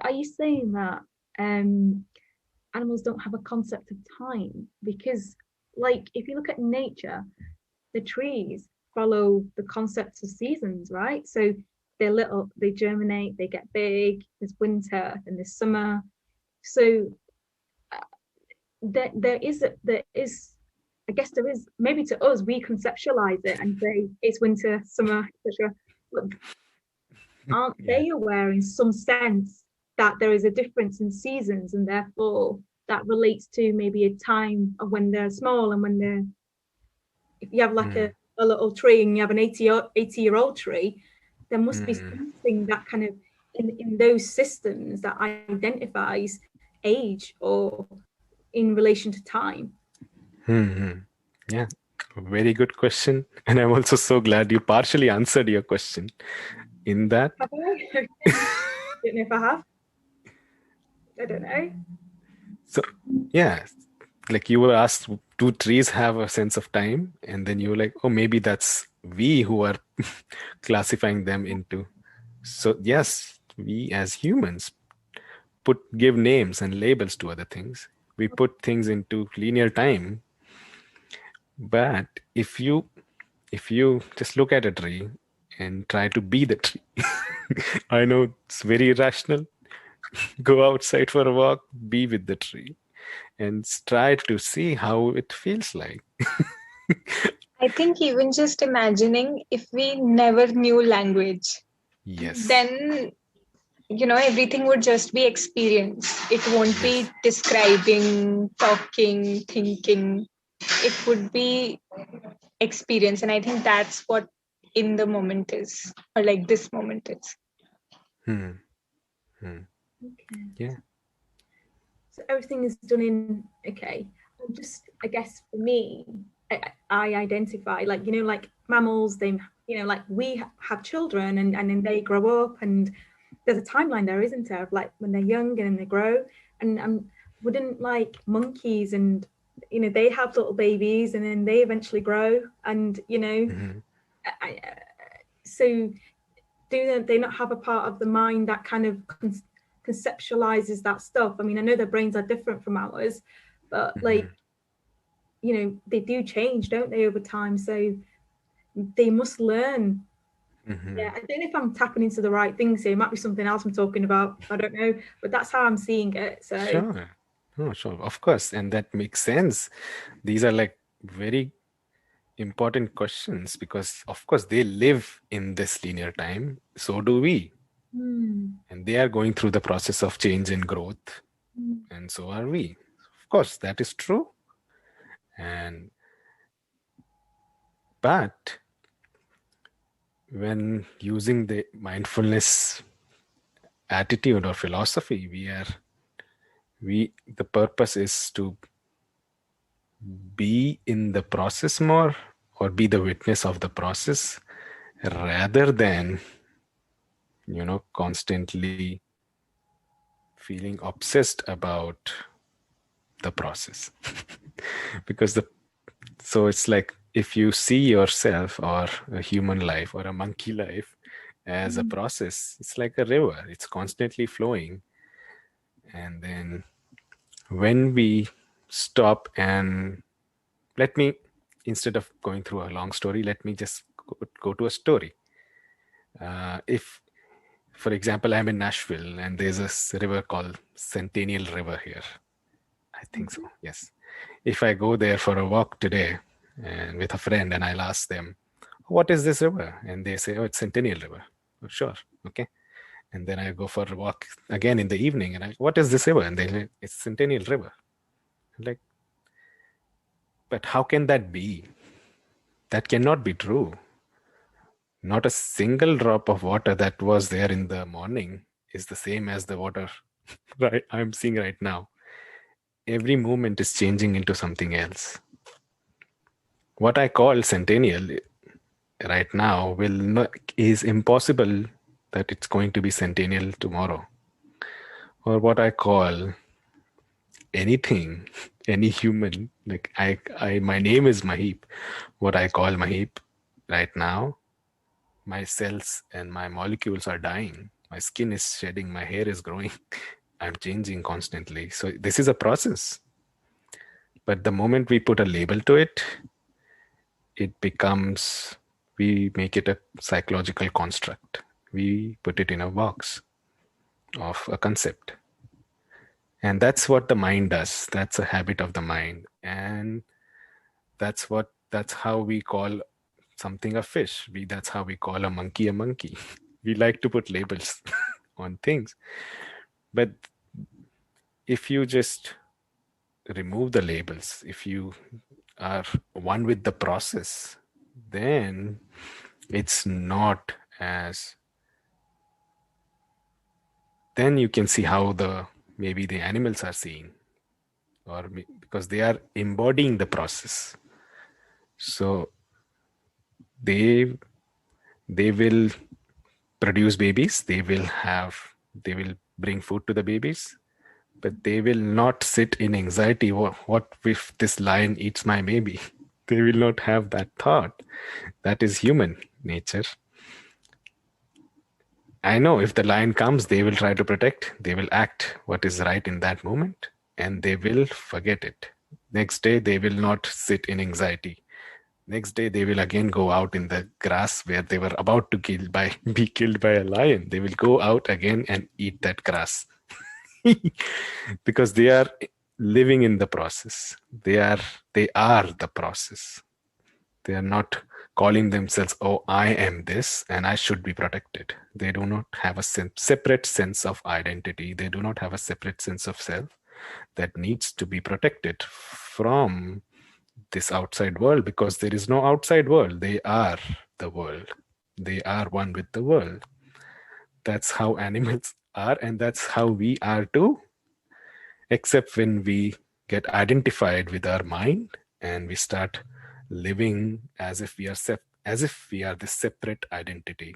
are you saying that animals don't have a concept of time? Because like if you look at nature, the trees follow the concepts of seasons, right? So they're little, they germinate, they get big, there's winter and there's summer. So there is, I guess there is, maybe to us, we conceptualize it and say it's winter, summer, etc. But aren't they aware in some sense that there is a difference in seasons, and therefore that relates to maybe a time of when they're small and when they're, if you have like a little tree and you have an 80-year-old tree, there must be something that kind of in those systems that identifies age or in relation to time. Yeah, very good question. And I'm also so glad you partially answered your question in that. Have I? Don't know if I have. I don't know. So, yeah, like you were asked, do trees have a sense of time? And then you were like, oh, maybe that's we who are classifying them into. So, yes, we as humans give names and labels to other things. We put things into linear time. But if you just look at a tree and try to be the tree, I know it's very irrational. Go outside for a walk, be with the tree, and try to see how it feels like. I think even just imagining if we never knew language, Yes. then everything would just be experience. It won't be describing, talking, thinking. It would be experience. And I think that's what in the moment is, or like this moment is. Okay. Yeah. So everything is done in, just, I guess for me, I identify, like, like mammals, they, like we have children and then they grow up, and there's a timeline there, isn't there, of like when they're young and then they grow, and wouldn't like monkeys and, they have little babies and then they eventually grow, and, so do they not have a part of the mind that kind of conceptualizes that stuff? I mean, I know their brains are different from ours, but like, they do change, don't they, over time? So they must learn. Yeah, I don't know if I'm tapping into the right things here. It might be something else I'm talking about. I don't know, but that's how I'm seeing it. So Sure. Oh, sure. Of course. And that makes sense. These are like very important questions because, of course, they live in this linear time. So do we. And they are going through the process of change and growth. And so are we. Of course, that is true. But when using the mindfulness attitude or philosophy, the purpose is to be in the process more or be the witness of the process rather than constantly feeling obsessed about the process. Because so it's like if you see yourself or a human life or a monkey life as a process, it's like a river, it's constantly flowing. And then when we stop and instead of going through a long story, let me just go to a story. If, for example, I'm in Nashville and there's a river called Centennial River here. I think so, yes. If I go there for a walk today and with a friend and I'll ask them, what is this river? And they say, oh, it's Centennial River. Oh, sure, okay. And then I go for a walk again in the evening and what is this river? And they say, it's Centennial River. I'm like, but how can that be? That cannot be true. Not a single drop of water that was there in the morning is the same as the water right I'm seeing right now. Every moment is changing into something else. What I call centennial right now is impossible that it's going to be centennial tomorrow. Or what I call anything, any human, like my name is Mahip. What I call Mahip right now, my cells and my molecules are dying. My skin is shedding. My hair is growing. I'm changing constantly. So this is a process. But the moment we put a label to it, we make it a psychological construct. We put it in a box of a concept. And that's what the mind does. That's a habit of the mind. And that's how we call something a fish. That's how we call a monkey a monkey. We like to put labels on things. But if you just remove the labels, if you are one with the process, then it's not as, then you can see how maybe the animals are seeing, or because they are embodying the process. So they will produce babies, they will bring food to the babies, but they will not sit in anxiety, what if this lion eats my baby? They will not have that thought. That is human nature. I know if the lion comes, they will try to protect, they will act what is right in that moment, and they will forget it. Next day, they will not sit in anxiety. Next day, they will again go out in the grass where they were about to be killed by a lion. They will go out again and eat that grass because they are living in the process. They are the process. They are not calling themselves, oh, I am this and I should be protected. They do not have a separate sense of identity. They do not have a separate sense of self that needs to be protected from this outside world, because there is no outside world. They are the world. They are one with the world. That's how animals are, and that's how we are too, except when we get identified with our mind and we start living as if we are this separate identity,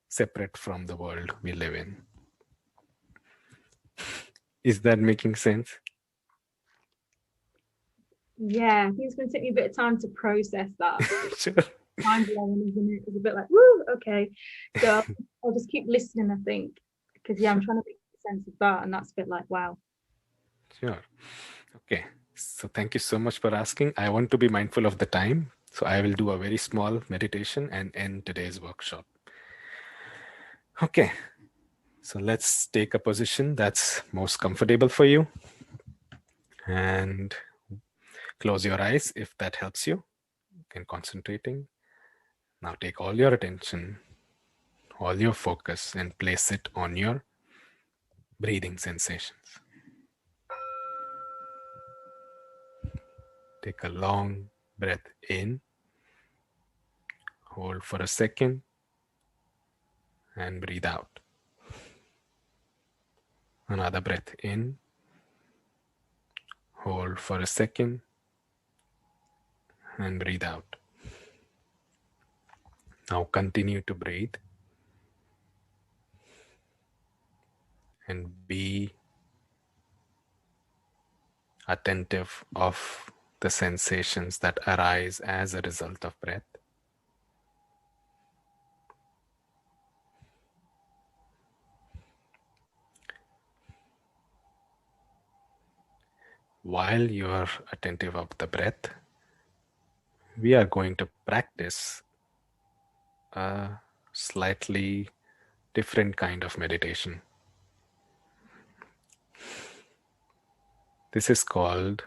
separate from the world we live in. Is that making sense? Yeah, I think it's going to take me a bit of time to process that. Sure. Mind blowing, isn't it? It's a bit like, woo, okay. So I'll just keep listening, I think, because I'm trying to make sense of that, and that's a bit like, wow. Sure. Okay. So thank you so much for asking. I want to be mindful of the time, so I will do a very small meditation and end today's workshop. Okay. So let's take a position that's most comfortable for you, and close your eyes if that helps you in concentrating. Now take all your attention, all your focus, and place it on your breathing sensations. Take a long breath in, hold for a second, and breathe out. Another breath in, hold for a second, and breathe out. Now continue to breathe and be attentive of the sensations that arise as a result of breath. While you are attentive of the breath, we are going to practice a slightly different kind of meditation. This is called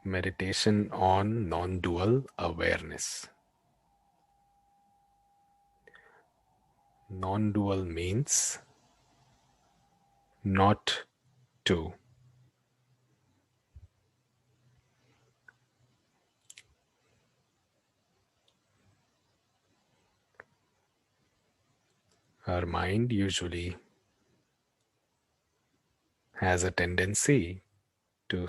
meditation on non-dual awareness. Non-dual means not two. Our mind usually has a tendency to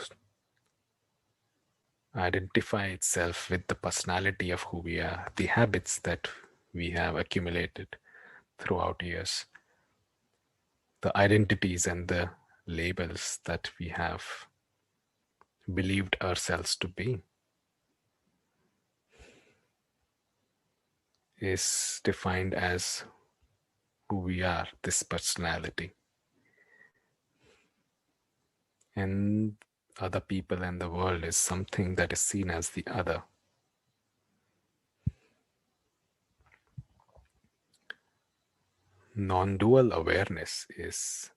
identify itself with the personality of who we are, the habits that we have accumulated throughout years, the identities and the labels that we have believed ourselves to be is defined as who we are, this personality. And other people and the world is something that is seen as the other. Non-dual awareness is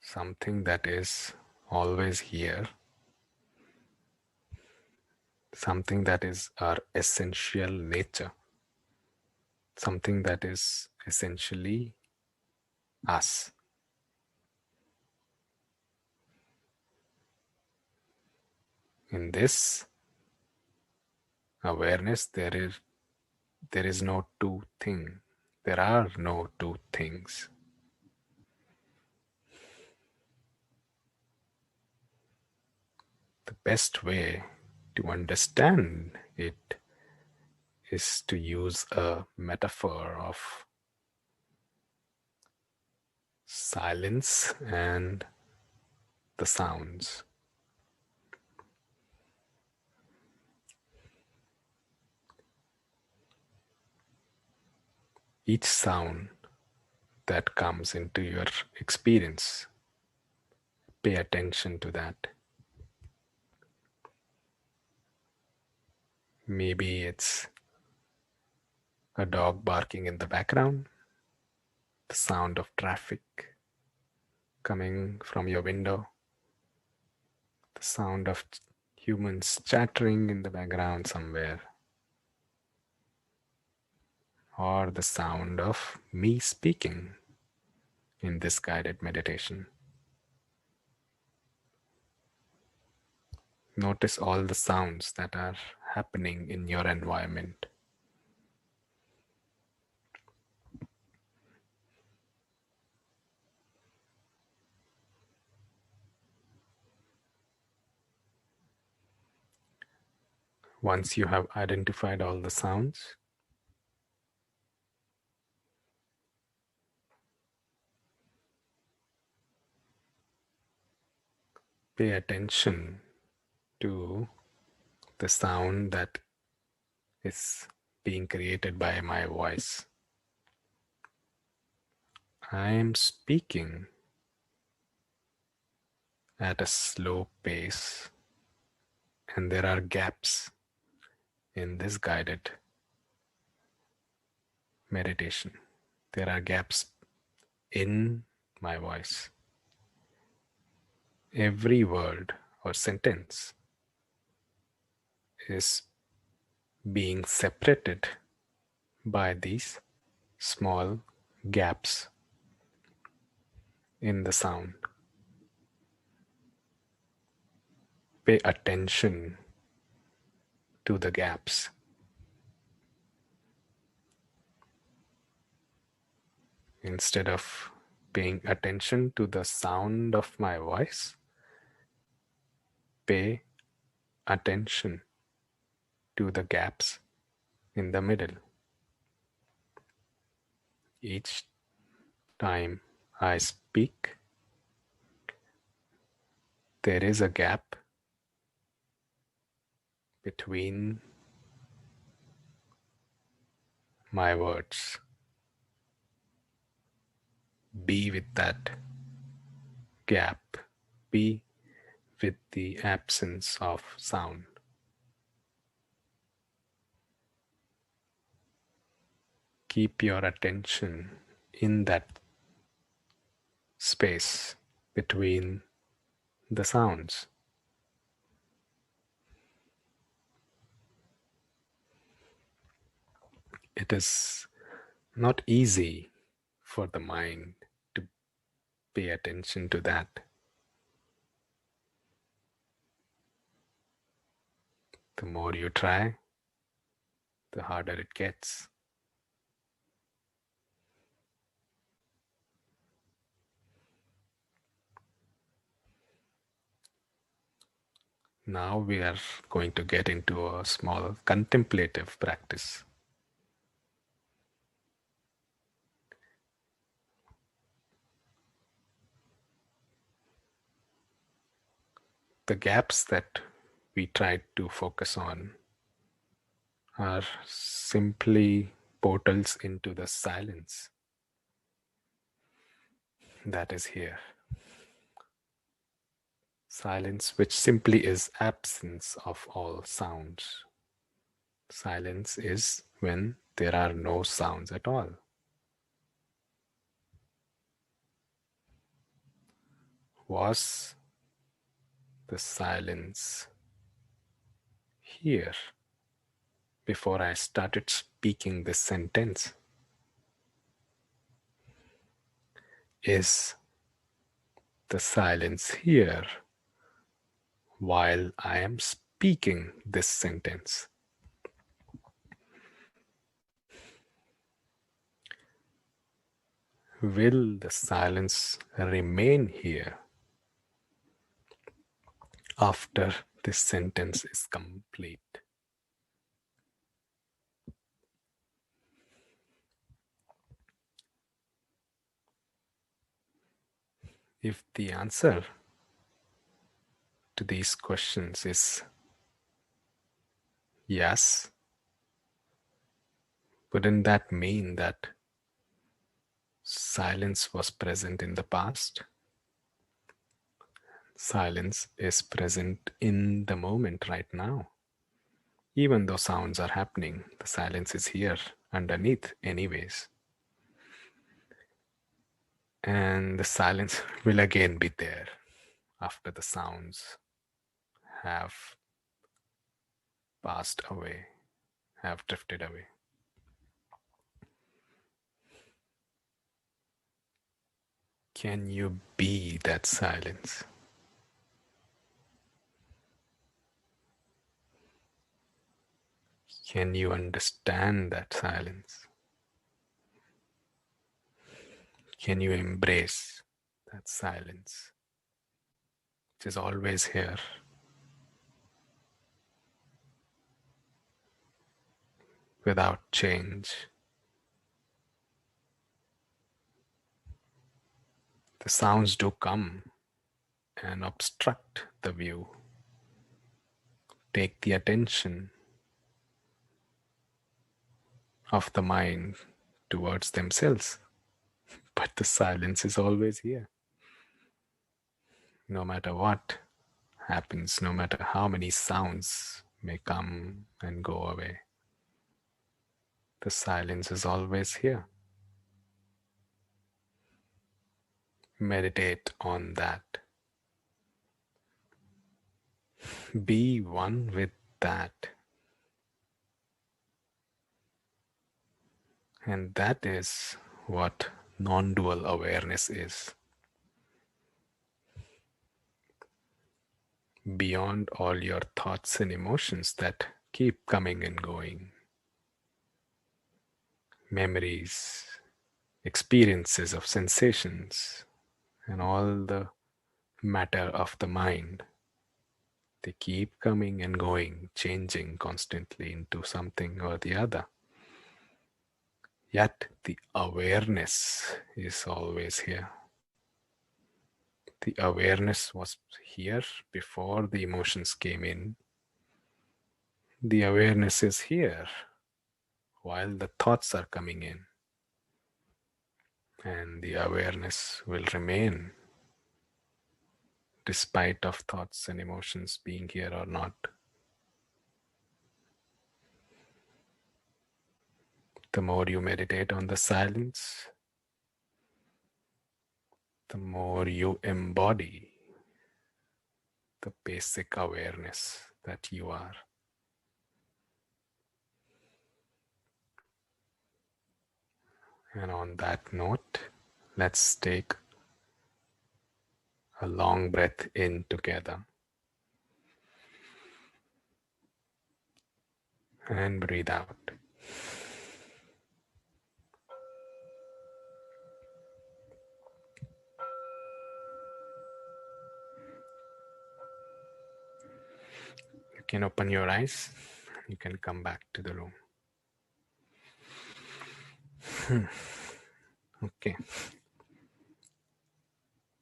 something that is always here, something that is our essential nature, something that is essentially us. In this awareness, there is no two thing. There are no two things. The best way to understand it is to use a metaphor of silence and the sounds. Each sound that comes into your experience, pay attention to that. Maybe it's a dog barking in the background, the sound of traffic coming from your window, the sound of humans chattering in the background somewhere, or the sound of me speaking in this guided meditation. Notice all the sounds that are happening in your environment. Once you have identified all the sounds, pay attention to the sound that is being created by my voice. I am speaking at a slow pace, and there are gaps in this guided meditation. There are gaps in my voice. Every word or sentence is being separated by these small gaps in the sound. Pay attention to the gaps. Instead of paying attention to the sound of my voice, pay attention to the gaps in the middle. Each time I speak, there is a gap between my words. Be with that gap. Be with the absence of sound. Keep your attention in that space between the sounds. It is not easy for the mind to pay attention to that. The more you try, the harder it gets. Now we are going to get into a small contemplative practice. The gaps that we tried to focus on are simply portals into the silence that is here. Silence, which simply is absence of all sounds. Silence is when there are no sounds at all. Was the silence here before I started speaking this sentence? Is the silence here while I am speaking this sentence? Will the silence remain here after this sentence is complete? If the answer to these questions is yes, wouldn't that mean that silence was present in the past? Silence is present in the moment right now. Even though sounds are happening, the silence is here underneath, anyways. And the silence will again be there after the sounds have passed away, have drifted away. Can you be that silence? Can you understand that silence? Can you embrace that silence, which is always here, without change? The sounds do come and obstruct the view, take the attention of the mind towards themselves. But the silence is always here. No matter what happens, no matter how many sounds may come and go away, the silence is always here. Meditate on that. Be one with that. And that is what nondual awareness is. Beyond all your thoughts and emotions that keep coming and going, memories, experiences of sensations, and all the matter of the mind, they keep coming and going, changing constantly into something or the other. Yet the awareness is always here. The awareness was here before the emotions came in. The awareness is here while the thoughts are coming in. And the awareness will remain despite of thoughts and emotions being here or not. The more you meditate on the silence, the more you embody the basic awareness that you are. And on that note, let's take a long breath in together and breathe out. You can open your eyes. You can come back to the room. Okay.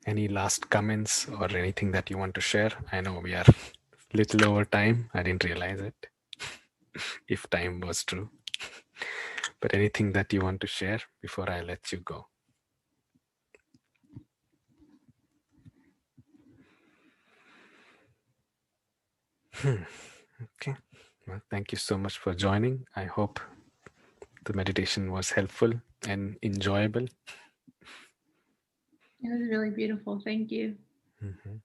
Any last comments or anything that you want to share? I know we are a little over time. I didn't realize it, if time was true. But anything that you want to share before I let you go? Okay. Well, thank you so much for joining. I hope the meditation was helpful and enjoyable. It was really beautiful. Thank you. Mhm.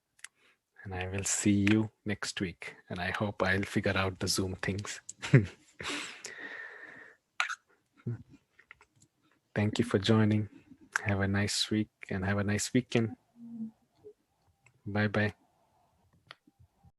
And I will see you next week. And I hope I'll figure out the Zoom things. Thank you for joining. Have a nice week and have a nice weekend. Bye bye.